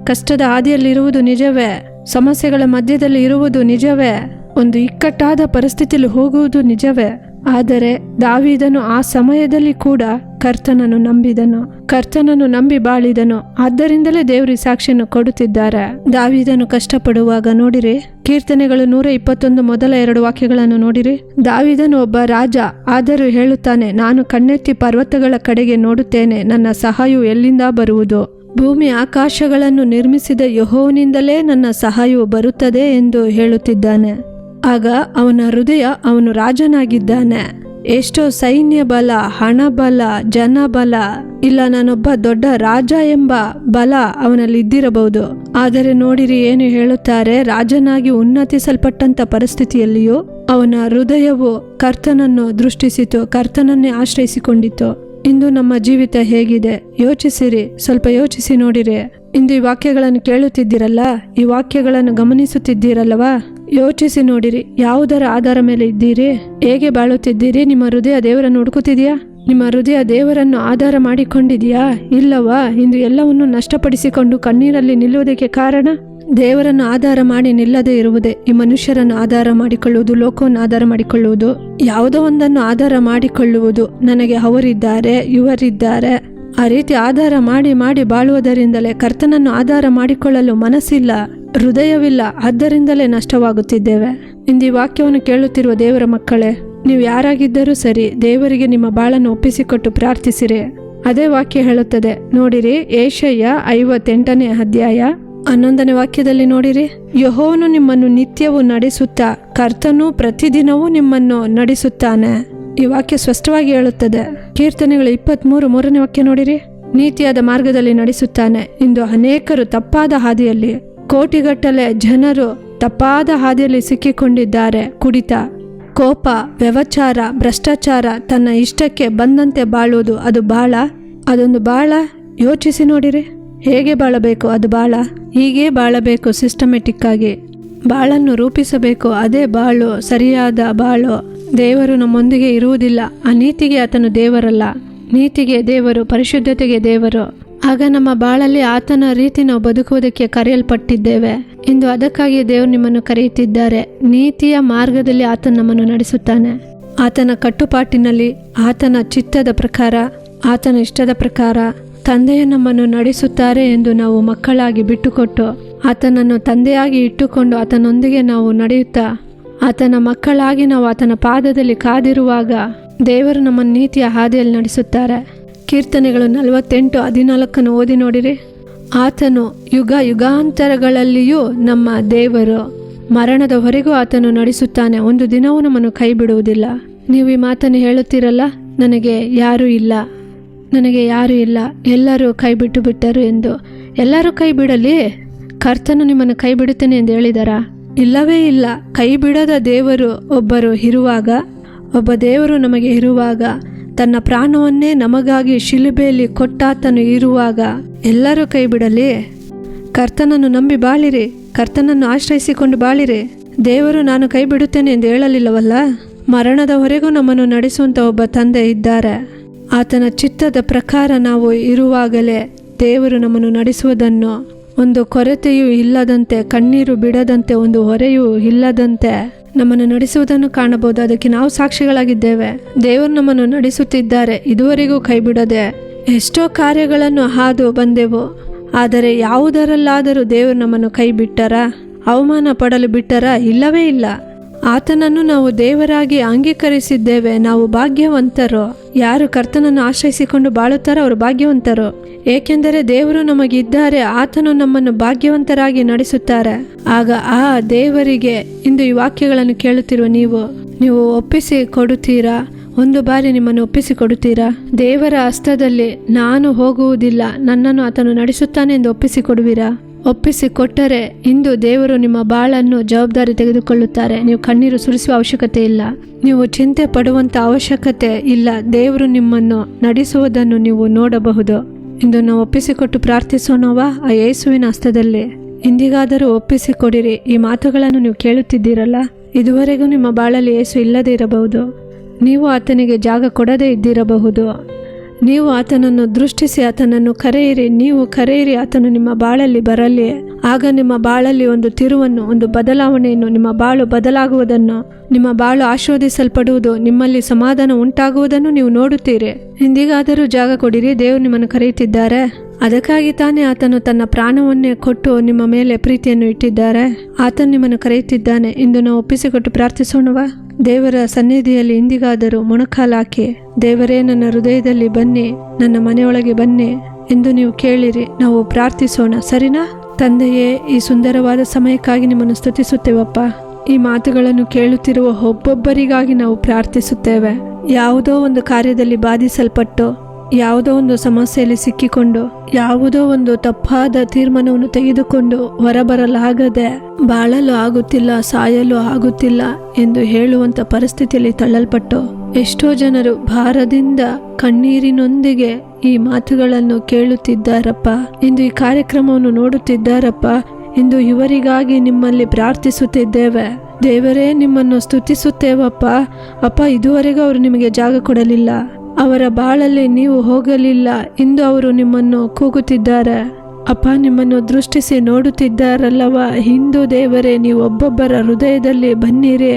ಕಷ್ಟದ ಹಾದಿಯಲ್ಲಿರುವುದು ನಿಜವೇ? ಸಮಸ್ಯೆಗಳ ಮಧ್ಯದಲ್ಲಿ ಇರುವುದು ನಿಜವೇ? ಒಂದು ಇಕ್ಕಟ್ಟಾದ ಪರಿಸ್ಥಿತಿಯಲ್ಲಿ ಹೋಗುವುದು ನಿಜವೇ? ಆದರೆ ದಾವೀದನು ಆ ಸಮಯದಲ್ಲಿ ಕೂಡ ಕರ್ತನನ್ನು ನಂಬಿದನು, ಕರ್ತನನ್ನು ನಂಬಿ ಬಾಳಿದನು. ಆದ್ದರಿಂದಲೇ ದೇವರು ಸಾಕ್ಷಿಯನ್ನು ಕೊಡುತ್ತಿದ್ದಾರೆ. ದಾವೀದನು ಕಷ್ಟಪಡುವಾಗ ನೋಡಿರಿ, ಕೀರ್ತನೆಗಳು 121 ಮೊದಲ 2 ವಾಕ್ಯಗಳನ್ನು ನೋಡಿರಿ. ದಾವೀದನು ಒಬ್ಬ ರಾಜ, ಆದರೂ ಹೇಳುತ್ತಾನೆ, ನಾನು ಕಣ್ಣೆತ್ತಿ ಪರ್ವತಗಳ ಕಡೆಗೆ ನೋಡುತ್ತೇನೆ, ನನ್ನ ಸಹಾಯವು ಎಲ್ಲಿಂದ ಬರುವುದು? ಭೂಮಿ ಆಕಾಶಗಳನ್ನು ನಿರ್ಮಿಸಿದ ಯೆಹೋವನಿಂದಲೇ ನನ್ನ ಸಹಾಯವು ಬರುತ್ತದೆ ಎಂದು ಹೇಳುತ್ತಿದ್ದಾನೆ. ಆಗ ಅವನ ಹೃದಯ, ಅವನು ರಾಜನಾಗಿದ್ದಾನೆ, ಎಷ್ಟೋ ಸೈನ್ಯ ಬಲ, ಹಣ ಬಲ, ಜನ ಬಲ, ಇಲ್ಲ ನಾನೊಬ್ಬ ದೊಡ್ಡ ರಾಜ ಎಂಬ ಬಲ ಅವನಲ್ಲಿ ಇದ್ದಿರಬಹುದು. ಆದರೆ ನೋಡಿರಿ ಏನು ಹೇಳುತ್ತಾರೆ, ರಾಜನಾಗಿ ಉನ್ನತಿಸಲ್ಪಟ್ಟಂತ ಪರಿಸ್ಥಿತಿಯಲ್ಲಿಯೂ ಅವನ ಹೃದಯವು ಕರ್ತನನ್ನು ದೃಷ್ಟಿಸಿತು, ಕರ್ತನನ್ನೇ ಆಶ್ರಯಿಸಿಕೊಂಡಿತು. ಇಂದು ನಮ್ಮ ಜೀವಿತ ಹೇಗಿದೆ ಯೋಚಿಸಿರಿ, ಸ್ವಲ್ಪ ಯೋಚಿಸಿ ನೋಡಿರಿ. ಇಂದು ಈ ವಾಕ್ಯಗಳನ್ನು ಕೇಳುತ್ತಿದ್ದೀರಲ್ಲ, ಈ ವಾಕ್ಯಗಳನ್ನು ಗಮನಿಸುತ್ತಿದ್ದೀರಲ್ಲವಾ? ಯೋಚಿಸಿ ನೋಡಿರಿ, ಯಾವುದರ ಆಧಾರ ಮೇಲೆ ಇದ್ದೀರಿ? ಹೇಗೆ ಬಾಳುತ್ತಿದ್ದೀರಿ? ನಿಮ್ಮ ಹೃದಯ ದೇವರನ್ನು ಹುಡುಕುತ್ತಿದೆಯಾ? ನಿಮ್ಮ ಹೃದಯ ದೇವರನ್ನು ಆಧಾರ ಮಾಡಿಕೊಂಡಿದೆಯಾ? ಇಲ್ಲವಾ? ಇಂದು ಎಲ್ಲವನ್ನು ನಷ್ಟಪಡಿಸಿಕೊಂಡು ಕಣ್ಣೀರಲ್ಲಿ ನಿಲ್ಲುವುದಕ್ಕೆ ಕಾರಣ ದೇವರನ್ನು ಆಧಾರ ಮಾಡಿ ನಿಲ್ಲದೆ ಇರುವುದೇ. ಈ ಮನುಷ್ಯರನ್ನು ಆಧಾರ ಮಾಡಿಕೊಳ್ಳುವುದು, ಲೋಕವನ್ನು ಆಧಾರ ಮಾಡಿಕೊಳ್ಳುವುದು, ಯಾವುದೋ ಒಂದನ್ನು ಆಧಾರ ಮಾಡಿಕೊಳ್ಳುವುದು. ನನಗೆ ಅವರಿದ್ದಾರೆ, ಇವರಿದ್ದಾರೆ, ಆ ರೀತಿ ಆಧಾರ ಮಾಡಿ ಮಾಡಿ ಬಾಳುವುದರಿಂದಲೇ ಕರ್ತನನ್ನು ಆಧಾರ ಮಾಡಿಕೊಳ್ಳಲು ಮನಸ್ಸಿಲ್ಲ, ಹೃದಯವಿಲ್ಲ. ಆದ್ದರಿಂದಲೇ ನಷ್ಟವಾಗುತ್ತಿದ್ದೇವೆ. ಇಂದು ಈ ವಾಕ್ಯವನ್ನು ಕೇಳುತ್ತಿರುವ ದೇವರ ಮಕ್ಕಳೇ, ನೀವು ಯಾರಾಗಿದ್ದರೂ ಸರಿ, ದೇವರಿಗೆ ನಿಮ್ಮ ಬಾಳನ್ನು ಒಪ್ಪಿಸಿಕೊಟ್ಟು ಪ್ರಾರ್ಥಿಸಿರಿ. ಅದೇ ವಾಕ್ಯ ಹೇಳುತ್ತದೆ. ನೋಡಿರಿ, ಏಷಯ್ಯ 58ನೇ ಅಧ್ಯಾಯ 11ನೇ ವಾಕ್ಯದಲ್ಲಿ ನೋಡಿರಿ, ಯೆಹೋವನು ನಿಮ್ಮನ್ನು ನಿತ್ಯವೂ ನಡೆಸುತ್ತಾ ಕರ್ತನು ಪ್ರತಿದಿನವೂ ನಿಮ್ಮನ್ನು ನಡೆಸುತ್ತಾನೆ. ಈ ವಾಕ್ಯ ಸ್ಪಷ್ಟವಾಗಿ ಹೇಳುತ್ತದೆ. ಕೀರ್ತನೆಗಳು 23 ವಾಕ್ಯ ನೋಡಿರಿ, ನೀತಿಯಾದ ಮಾರ್ಗದಲ್ಲಿ ನಡೆಸುತ್ತಾನೆ. ಇಂದು ಅನೇಕರು ತಪ್ಪಾದ ಹಾದಿಯಲ್ಲಿ, ಕೋಟಿಗಟ್ಟಲೆ ಜನರು ತಪ್ಪಾದ ಹಾದಿಯಲ್ಲಿ ಸಿಕ್ಕಿಕೊಂಡಿದ್ದಾರೆ. ಕುಡಿತ, ಕೋಪ, ವ್ಯಭಿಚಾರ, ಭ್ರಷ್ಟಾಚಾರ, ತನ್ನ ಇಷ್ಟಕ್ಕೆ ಬಂದಂತೆ ಬಾಳುವುದು, ಅದು ಬಾಳ? ಅದೊಂದು ಬಾಳ? ಯೋಚಿಸಿ ನೋಡಿರಿ, ಹೇಗೆ ಬಾಳಬೇಕು ಅದು ಬಾಳ? ಹೀಗೆ ಬಾಳಬೇಕು, ಸಿಸ್ಟಮೆಟಿಕ್ ಆಗಿ ಬಾಳನ್ನು ರೂಪಿಸಬೇಕು. ಅದೇ ಬಾಳು, ಸರಿಯಾದ ಬಾಳು. ದೇವರು ನಮ್ಮೊಂದಿಗೆ ಇರುವುದಿಲ್ಲ. ಆ ನೀತಿಗೆ ಆತನು ದೇವರಲ್ಲ. ನೀತಿಗೆ ದೇವರು, ಪರಿಶುದ್ಧತೆಗೆ ದೇವರು. ಆಗ ನಮ್ಮ ಬಾಳಲ್ಲಿ ಆತನ ರೀತಿ ನಾವು ಬದುಕುವುದಕ್ಕೆ ಕರೆಯಲ್ಪಟ್ಟಿದ್ದೇವೆ. ಇಂದು ಅದಕ್ಕಾಗಿ ದೇವರು ನಿಮ್ಮನ್ನು ಕರೆಯುತ್ತಿದ್ದಾರೆ. ನೀತಿಯ ಮಾರ್ಗದಲ್ಲಿ ಆತನ ನಮ್ಮನ್ನು ನಡೆಸುತ್ತಾನೆ. ಆತನ ಕಟ್ಟುಪಾಟಿನಲ್ಲಿ, ಆತನ ಚಿತ್ತದ ಪ್ರಕಾರ, ಆತನ ಇಷ್ಟದ ಪ್ರಕಾರ ತಂದೆಯ ನಮ್ಮನ್ನು ನಡೆಸುತ್ತಾರೆ ಎಂದು ನಾವು ಮಕ್ಕಳಾಗಿ ಬಿಟ್ಟುಕೊಟ್ಟು, ಆತನನ್ನು ತಂದೆಯಾಗಿ ಇಟ್ಟುಕೊಂಡು ಆತನೊಂದಿಗೆ ನಾವು ನಡೆಯುತ್ತಾ, ಆತನ ಮಕ್ಕಳಾಗಿ ನಾವು ಆತನ ಪಾದದಲ್ಲಿ ಕಾದಿರುವಾಗ ದೇವರು ನಮ್ಮ ನೀತಿಯ ಹಾದಿಯಲ್ಲಿ ನಡೆಸುತ್ತಾರೆ. ಕೀರ್ತನೆಗಳು 48:14 ಓದಿ ನೋಡಿರಿ. ಆತನು ಯುಗ ಯುಗಾಂತರಗಳಲ್ಲಿಯೂ ನಮ್ಮ ದೇವರು, ಮರಣದವರೆಗೂ ಆತನು ನಡೆಸುತ್ತಾನೆ. ಒಂದು ದಿನವೂ ನಮ್ಮನ್ನು ಕೈ ಬಿಡುವುದಿಲ್ಲ. ನೀವು ಈ ಮಾತನ್ನು ಹೇಳುತ್ತೀರಲ್ಲ, ನನಗೆ ಯಾರೂ ಇಲ್ಲ, ನನಗೆ ಯಾರೂ ಇಲ್ಲ, ಎಲ್ಲರೂ ಕೈ ಬಿಟ್ಟು ಬಿಟ್ಟರು ಎಂದು. ಎಲ್ಲರೂ ಕೈ ಬಿಡಲಿ, ಕರ್ತನು ನಿಮ್ಮನ್ನು ಕೈ ಬಿಡುತ್ತೇನೆ ಎಂದು ಹೇಳಿದಾರಾ? ಇಲ್ಲವೇ ಇಲ್ಲ. ಕೈ ಬಿಡದ ದೇವರು ಒಬ್ಬರು ಇರುವಾಗ, ಒಬ್ಬ ದೇವರು ನಮಗೆ ಇರುವಾಗ, ತನ್ನ ಪ್ರಾಣವನ್ನೇ ನಮಗಾಗಿ ಶಿಲುಬೆಯಲ್ಲಿ ಕೊಟ್ಟಾತನು ಇರುವಾಗ ಎಲ್ಲರೂ ಕೈ ಬಿಡಲಿ? ಕರ್ತನನ್ನು ನಂಬಿ ಬಾಳಿರಿ, ಕರ್ತನನ್ನು ಆಶ್ರಯಿಸಿಕೊಂಡು ಬಾಳಿರಿ. ದೇವರು ನಾನು ಕೈ ಬಿಡುತ್ತೇನೆ ಎಂದು ಹೇಳಲಿಲ್ಲವಲ್ಲ. ಮರಣದವರೆಗೂ ನಮ್ಮನ್ನು ನಡೆಸುವಂಥ ಒಬ್ಬ ತಂದೆ ಇದ್ದಾರೆ. ಆತನ ಚಿತ್ತದ ಪ್ರಕಾರ ನಾವು ಇರುವಾಗಲೇ ದೇವರು ನಮ್ಮನ್ನು ನಡೆಸುವುದನ್ನು, ಒಂದು ಕೊರತೆಯೂ ಇಲ್ಲದಂತೆ, ಕಣ್ಣೀರು ಬಿಡದಂತೆ, ಒಂದು ಹೊರೆಯೂ ಇಲ್ಲದಂತೆ ನಮ್ಮನ್ನು ನಡೆಸುವುದನ್ನು ಕಾಣಬಹುದು. ಅದಕ್ಕೆ ನಾವು ಸಾಕ್ಷಿಗಳಾಗಿದ್ದೇವೆ. ದೇವರು ನಮ್ಮನ್ನು ನಡೆಸುತ್ತಿದ್ದಾರೆ, ಇದುವರೆಗೂ ಕೈ ಬಿಡದೆ. ಎಷ್ಟೋ ಕಾರ್ಯಗಳನ್ನು ಹಾದು ಬಂದೆವು, ಆದರೆ ಯಾವುದರಲ್ಲಾದರೂ ದೇವರು ನಮ್ಮನ್ನು ಕೈ ಬಿಟ್ಟರಾ? ಅವಮಾನ ಪಡಲು ಬಿಟ್ಟರಾ? ಇಲ್ಲವೇ ಇಲ್ಲ. ಆತನನ್ನು ನಾವು ದೇವರಾಗಿ ಅಂಗೀಕರಿಸಿದ್ದೇವೆ. ನಾವು ಭಾಗ್ಯವಂತರು. ಯಾರು ಕರ್ತನನ್ನು ಆಶ್ರಯಿಸಿಕೊಂಡು ಬಾಳುತ್ತಾರೋ ಅವರು ಭಾಗ್ಯವಂತರು. ಏಕೆಂದರೆ ದೇವರು ನಮಗಿದ್ದಾರೆ. ಆತನು ನಮ್ಮನ್ನು ಭಾಗ್ಯವಂತರಾಗಿ ನಡೆಸುತ್ತಾರೆ. ಆಗ ಆ ದೇವರಿಗೆ ಇಂದು ಈ ವಾಕ್ಯಗಳನ್ನು ಕೇಳುತ್ತಿರುವ ನೀವು ಒಪ್ಪಿಸಿ ಕೊಡುತ್ತೀರಾ? ಒಂದು ಬಾರಿ ನಿಮ್ಮನ್ನು ಒಪ್ಪಿಸಿ ಕೊಡುತ್ತೀರಾ? ದೇವರ ಹಸ್ತದಲ್ಲಿ ನಾನು ಹೋಗುವುದಿಲ್ಲ, ನನ್ನನ್ನು ಆತನು ನಡೆಸುತ್ತಾನೆ ಎಂದು ಒಪ್ಪಿಸಿ ಕೊಡುವಿರಾ? ಒಪ್ಪಿಸಿ ಕೊಟ್ಟರೆ ಇಂದು ದೇವರು ನಿಮ್ಮ ಬಾಳನ್ನು ಜವಾಬ್ದಾರಿ ತೆಗೆದುಕೊಳ್ಳುತ್ತಾರೆ. ನೀವು ಕಣ್ಣೀರು ಸುರಿಸುವ ಅವಶ್ಯಕತೆ ಇಲ್ಲ, ನೀವು ಚಿಂತೆ ಪಡುವಂಥ ಅವಶ್ಯಕತೆ ಇಲ್ಲ. ದೇವರು ನಿಮ್ಮನ್ನು ನಡೆಸುವುದನ್ನು ನೀವು ನೋಡಬಹುದು. ಇಂದು ನಾವು ಒಪ್ಪಿಸಿಕೊಟ್ಟು ಪ್ರಾರ್ಥಿಸೋಣವಾ ಆ ಯೇಸುವಿನ ಹಸ್ತದಲ್ಲಿ? ಇಂದಿಗಾದರೂ ಒಪ್ಪಿಸಿಕೊಡಿರಿ. ಈ ಮಾತುಗಳನ್ನು ನೀವು ಕೇಳುತ್ತಿದ್ದೀರಲ್ಲ, ಇದುವರೆಗೂ ನಿಮ್ಮ ಬಾಳಲ್ಲಿ ಯೇಸು ಇಲ್ಲದೇ ಇರಬಹುದು. ನೀವು ಆತನಿಗೆ ಜಾಗ ಕೊಡದೇ ಇದ್ದಿರಬಹುದು. ನೀವು ಆತನನ್ನು ದೃಷ್ಟಿಸಿ ಆತನನ್ನು ಕರೆಯಿರಿ. ನೀವು ಕರೆಯಿರಿ, ಆತನು ನಿಮ್ಮ ಬಾಳಲ್ಲಿ ಬರಲಿ. ಆಗ ನಿಮ್ಮ ಬಾಳಲ್ಲಿ ಒಂದು ತಿರುವನ್ನು, ಒಂದು ಬದಲಾವಣೆಯನ್ನು, ನಿಮ್ಮ ಬಾಳು ಬದಲಾಗುವುದನ್ನು, ನಿಮ್ಮ ಬಾಳು ಆಶೀರ್ವದಿಸಲ್ಪಡುವುದು, ನಿಮ್ಮಲ್ಲಿ ಸಮಾಧಾನ ಉಂಟಾಗುವುದನ್ನು ನೀವು ನೋಡುತ್ತೀರಿ. ಇಂದಿಗಾದರೂ ಜಾಗ ಕೊಡಿರಿ. ದೇವರು ನಿಮ್ಮನ್ನು ಕರೆಯುತ್ತಿದ್ದಾರೆ. ಅದಕ್ಕಾಗಿ ತಾನೇ ಆತನು ತನ್ನ ಪ್ರಾಣವನ್ನೇ ಕೊಟ್ಟು ನಿಮ್ಮ ಮೇಲೆ ಪ್ರೀತಿಯನ್ನು ಇಟ್ಟಿದ್ದಾರೆ. ಆತನು ನಿಮ್ಮನ್ನು ಕರೆಯುತ್ತಿದ್ದಾನೆ. ಇಂದು ನಾವು ಒಪ್ಪಿಸಿಕೊಟ್ಟು ಪ್ರಾರ್ಥಿಸೋಣವಾ? ದೇವರ ಸನ್ನಿಧಿಯಲ್ಲಿ ಇಂದಿಗಾದರೂ ಮೊಣಕಾಲಾಕಿ, ದೇವರೇ ನನ್ನ ಹೃದಯದಲ್ಲಿ ಬನ್ನಿ, ನನ್ನ ಮನೆಯೊಳಗೆ ಬನ್ನಿ ಎಂದು ನೀವು ಕೇಳಿರಿ. ನಾವು ಪ್ರಾರ್ಥಿಸೋಣ, ಸರಿನಾ? ತಂದೆಯೇ, ಈ ಸುಂದರವಾದ ಸಮಯಕ್ಕಾಗಿ ನಿಮ್ಮನ್ನು ಸ್ತುತಿಸುತ್ತೇವಪ್ಪ. ಈ ಮಾತುಗಳನ್ನು ಕೇಳುತ್ತಿರುವ ಒಬ್ಬೊಬ್ಬರಿಗಾಗಿ ನಾವು ಪ್ರಾರ್ಥಿಸುತ್ತೇವೆ. ಯಾವುದೋ ಒಂದು ಕಾರ್ಯದಲ್ಲಿ ಬಾಧಿಸಲ್ಪಟ್ಟು, ಯಾವುದೋ ಒಂದು ಸಮಸ್ಯೆಯಲ್ಲಿ ಸಿಕ್ಕಿಕೊಂಡು, ಯಾವುದೋ ಒಂದು ತಪ್ಪಾದ ತೀರ್ಮಾನವನ್ನು ತೆಗೆದುಕೊಂಡು ಹೊರಬರಲಾಗದೆ, ಬಾಳಲು ಆಗುತ್ತಿಲ್ಲ, ಸಾಯಲು ಆಗುತ್ತಿಲ್ಲ ಎಂದು ಹೇಳುವಂಥ ಪರಿಸ್ಥಿತಿಯಲ್ಲಿ ತಳ್ಳಲ್ಪಟ್ಟು ಎಷ್ಟೋ ಜನರು ಭಾರದಿಂದ ಕಣ್ಣೀರಿನೊಂದಿಗೆ ಈ ಮಾತುಗಳನ್ನು ಕೇಳುತ್ತಿದ್ದಾರಪ್ಪ. ಇಂದು ಈ ಕಾರ್ಯಕ್ರಮವನ್ನು ನೋಡುತ್ತಿದ್ದಾರಪ್ಪ. ಇಂದು ಇವರಿಗಾಗಿ ನಿಮ್ಮಲ್ಲಿ ಪ್ರಾರ್ಥಿಸುತ್ತಿದ್ದೇವೆ. ದೇವರೇ, ನಿಮ್ಮನ್ನು ಸ್ತುತಿಸುತ್ತೇವಪ್ಪ. ಅಪ್ಪ, ಇದುವರೆಗೂ ಅವರು ನಿಮಗೆ ಜಾಗ ಕೊಡಲಿಲ್ಲ, ಅವರ ಬಾಳಲ್ಲಿ ನೀವು ಹೋಗಲಿಲ್ಲ. ಇಂದು ಅವರು ನಿಮ್ಮನ್ನು ಕೂಗುತ್ತಿದ್ದಾರೆ ಅಪ್ಪ, ನಿಮ್ಮನ್ನು ದೃಷ್ಟಿಸಿ ನೋಡುತ್ತಿದ್ದಾರಲ್ಲವ. ಇಂದು ದೇವರೇ, ನೀವು ಒಬ್ಬೊಬ್ಬರ ಹೃದಯದಲ್ಲಿ ಬನ್ನಿರಿ,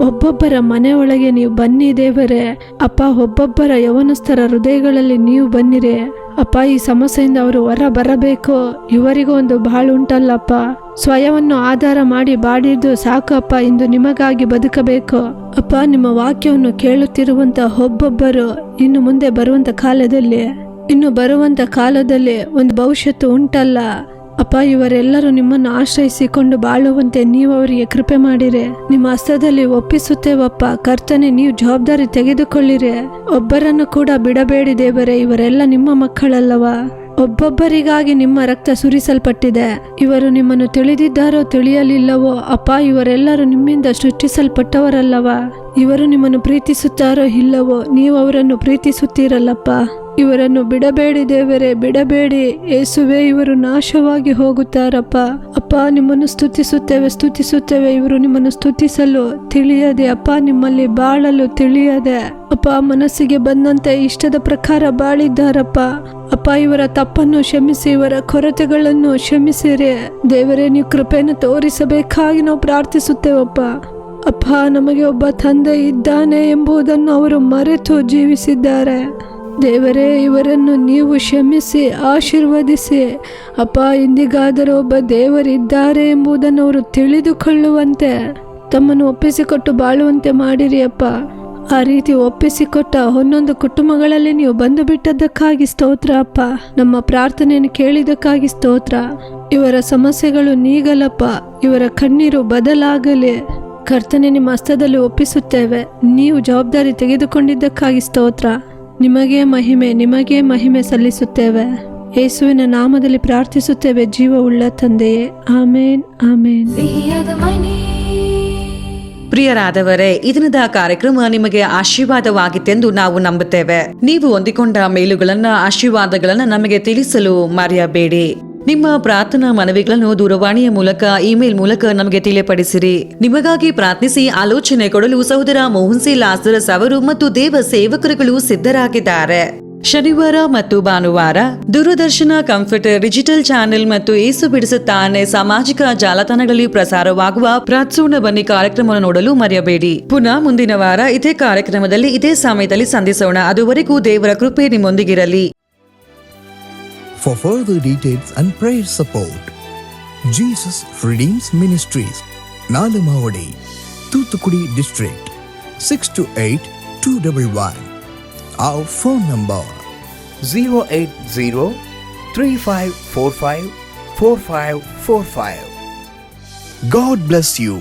ಒಬ್ಬೊಬ್ಬರ ಮನೆ ಒಳಗೆ ನೀವು ಬನ್ನಿ ದೇವರೇ. ಅಪ್ಪ, ಒಬ್ಬೊಬ್ಬರ ಯವನಸ್ಥರ ಹೃದಯಗಳಲ್ಲಿ ನೀವು ಬನ್ನಿರಿ ಅಪ್ಪ. ಈ ಸಮಸ್ಯೆಯಿಂದ ಅವರು ಹೊರ ಬರಬೇಕು. ಇವರಿಗೂ ಒಂದು ಬಾಳುಂಟಲ್ಲಪ್ಪ, ಸ್ವಯವನ್ನು ಆಧಾರ ಮಾಡಿ ಬಾಡಿದ್ದು ಸಾಕು ಅಪ್ಪ. ಇಂದು ನಿಮಗಾಗಿ ಬದುಕಬೇಕು ಅಪ್ಪ. ನಿಮ್ಮ ವಾಕ್ಯವನ್ನು ಕೇಳುತ್ತಿರುವಂಥ ಒಬ್ಬೊಬ್ಬರು ಇನ್ನು ಮುಂದೆ ಬರುವಂಥ ಕಾಲದಲ್ಲಿ ಇನ್ನು ಬರುವಂತ ಕಾಲದಲ್ಲಿ ಒಂದು ಭವಿಷ್ಯತ್ತು ಉಂಟಲ್ಲ ಅಪ್ಪ. ಇವರೆಲ್ಲರೂ ನಿಮ್ಮನ್ನು ಆಶ್ರಯಿಸಿಕೊಂಡು ಬಾಳುವಂತೆ ನೀವು ಅವರಿಗೆ ಕೃಪೆ ಮಾಡಿರೆ. ನಿಮ್ಮ ಹಸ್ತದಲ್ಲಿ ಒಪ್ಪಿಸುತ್ತೇವಪ್ಪ. ಕರ್ತನೆ, ನೀವು ಜವಾಬ್ದಾರಿ ತೆಗೆದುಕೊಳ್ಳಿರೆ. ಒಬ್ಬರನ್ನು ಕೂಡ ಬಿಡಬೇಡಿ ದೇವರೇ. ಇವರೆಲ್ಲ ನಿಮ್ಮ ಮಕ್ಕಳಲ್ಲವಾ? ಒಬ್ಬೊಬ್ಬರಿಗಾಗಿ ನಿಮ್ಮ ರಕ್ತ ಸುರಿಸಲ್ಪಟ್ಟಿದೆ. ಇವರು ನಿಮ್ಮನ್ನು ತಿಳಿದಿದ್ದಾರೋ ತಿಳಿಯಲಿಲ್ಲವೋ ಅಪ್ಪ, ಇವರೆಲ್ಲರೂ ನಿಮ್ಮಿಂದ ಸೃಷ್ಟಿಸಲ್ಪಟ್ಟವರಲ್ಲವಾ? ಇವರು ನಿಮ್ಮನ್ನು ಪ್ರೀತಿಸುತ್ತಾರೋ ಇಲ್ಲವೋ? ನೀವು ಅವರನ್ನು ಪ್ರೀತಿಸುತ್ತೀರಲ್ಲಪ್ಪ. ಇವರನ್ನು ಬಿಡಬೇಡಿ ದೇವರೇ, ಬಿಡಬೇಡಿ ಯೇಸುವೆ. ಇವರು ನಾಶವಾಗಿ ಹೋಗುತ್ತಾರಪ್ಪ. ಅಪ್ಪ, ನಿಮ್ಮನ್ನು ಸ್ತುತಿಸುತ್ತೇವೆ. ಇವರು ನಿಮ್ಮನ್ನು ಸ್ತುತಿಸಲು ತಿಳಿಯದೆ ಅಪ್ಪ, ನಿಮ್ಮಲ್ಲಿ ಬಾಳಲು ತಿಳಿಯದೆ ಅಪ್ಪ, ಮನಸ್ಸಿಗೆ ಬಂದಂತೆ ಇಷ್ಟದ ಪ್ರಕಾರ ಬಾಳಿದ್ದಾರಪ್ಪ. ಅಪ್ಪ, ಇವರ ತಪ್ಪನ್ನು ಕ್ಷಮಿಸಿ, ಇವರ ಕೊರತೆಗಳನ್ನು ಕ್ಷಮಿಸಿರಿ ದೇವರೇ. ನೀವು ಕೃಪೆಯನ್ನು ತೋರಿಸಬೇಕಾಗಿ ನಾವು ಪ್ರಾರ್ಥಿಸುತ್ತೇವಪ್ಪ. ಅಪ್ಪ, ನಮಗೆ ಒಬ್ಬ ತಂದೆ ಇದ್ದಾನೆ ಎಂಬುದನ್ನು ಅವರು ಮರೆತು ಜೀವಿಸಿದ್ದಾರೆ ದೇವರೇ. ಇವರನ್ನು ನೀವು ಕ್ಷಮಿಸಿ ಆಶೀರ್ವದಿಸಿ ಅಪ್ಪ. ಇಂದಿಗಾದರೂ ಒಬ್ಬ ದೇವರಿದ್ದಾರೆ ಎಂಬುದನ್ನು ಅವರು ತಿಳಿದುಕೊಳ್ಳುವಂತೆ ತಮ್ಮನ್ನು ಒಪ್ಪಿಸಿಕೊಟ್ಟು ಬಾಳುವಂತೆ ಮಾಡಿರಿ ಅಪ್ಪ. ಆ ರೀತಿ ಒಪ್ಪಿಸಿಕೊಟ್ಟ ಒಂದೊಂದು ಕುಟುಂಬಗಳಲ್ಲಿ ನೀವು ಬಂದು ಬಿಟ್ಟದ್ದಕ್ಕಾಗಿ ಸ್ತೋತ್ರ ಅಪ್ಪ. ನಮ್ಮ ಪ್ರಾರ್ಥನೆಯನ್ನು ಕೇಳಿದ್ದಕ್ಕಾಗಿ ಸ್ತೋತ್ರ. ಇವರ ಸಮಸ್ಯೆಗಳು ನೀಗಲಪ್ಪ. ಇವರ ಕಣ್ಣೀರು ಬದಲಾಗಲಿ ಕರ್ತನೆ. ನಿಮ್ಮ ಹಸ್ತದಲ್ಲಿ ಒಪ್ಪಿಸುತ್ತೇವೆ. ನೀವು ಜವಾಬ್ದಾರಿ ತೆಗೆದುಕೊಂಡಿದ್ದಕ್ಕಾಗಿ ಸ್ತೋತ್ರ. ನಿಮಗೆ ಮಹಿಮೆ ಸಲ್ಲಿಸುತ್ತೇವೆ. ಯೇಸುವಿನ ನಾಮದಲ್ಲಿ ಪ್ರಾರ್ಥಿಸುತ್ತೇವೆ ಜೀವವುಳ್ಳ ತಂದೆಯೇ, ಆಮೇನ್ ಆಮೇನ್. ಪ್ರಿಯರಾದವರೇ, ಈ ದಿನದ ಕಾರ್ಯಕ್ರಮ ನಿಮಗೆ ಆಶೀರ್ವಾದವಾಗಿತ್ತೆಂದು ನಾವು ನಂಬುತ್ತೇವೆ. ನೀವು ಹೊಂದಿಕೊಂಡ ಮೇಲುಗಳನ್ನ, ಆಶೀರ್ವಾದಗಳನ್ನ ನಮಗೆ ತಿಳಿಸಲು ಮರೆಯಬೇಡಿ. ನಿಮ್ಮ ಪ್ರಾರ್ಥನಾ ಮನವಿಗಳನ್ನು ದೂರವಾಣಿಯ ಮೂಲಕ, ಇಮೇಲ್ ಮೂಲಕ ನಮಗೆ ತಿಳಿಯಪಡಿಸಿರಿ. ನಿಮಗಾಗಿ ಪ್ರಾರ್ಥಿಸಿ ಆಲೋಚನೆ ಕೊಡಲು ಸಹೋದರ ಮೋಹನ್ ಸಿ ಲಾಸರಸ್ ಅವರು ಮತ್ತು ದೇವ ಸೇವಕರುಗಳು ಸಿದ್ಧರಾಗಿದ್ದಾರೆ. ಶನಿವಾರ ಮತ್ತು ಭಾನುವಾರ ದೂರದರ್ಶನ, ಕಂಫರ್ಟರ್, ಡಿಜಿಟಲ್ ಚಾನೆಲ್ ಮತ್ತು ಏಸು ಬಿಡಿಸುತ್ತಾನೆ ಸಾಮಾಜಿಕ ಜಾಲತಾಣಗಳಲ್ಲಿ ಪ್ರಸಾರವಾಗುವ ಪ್ರಾರ್ಥನಾ ಬನ್ನಿ ಕಾರ್ಯಕ್ರಮವನ್ನು ನೋಡಲು ಮರೆಯಬೇಡಿ. ಪುನಃ ಮುಂದಿನ ವಾರ ಇದೇ ಕಾರ್ಯಕ್ರಮದಲ್ಲಿ ಇದೇ ಸಮಯದಲ್ಲಿ ಸಂಧಿಸೋಣ. ಅದುವರೆಗೂ ದೇವರ ಕೃಪೆ ನಿಮ್ಮೊಂದಿಗಿರಲಿ. For further details and prayer support, Jesus Redeems Ministries, Nalamavadi, Thoothukudi District, 628-211. Our phone number 080-3545-4545. God bless you.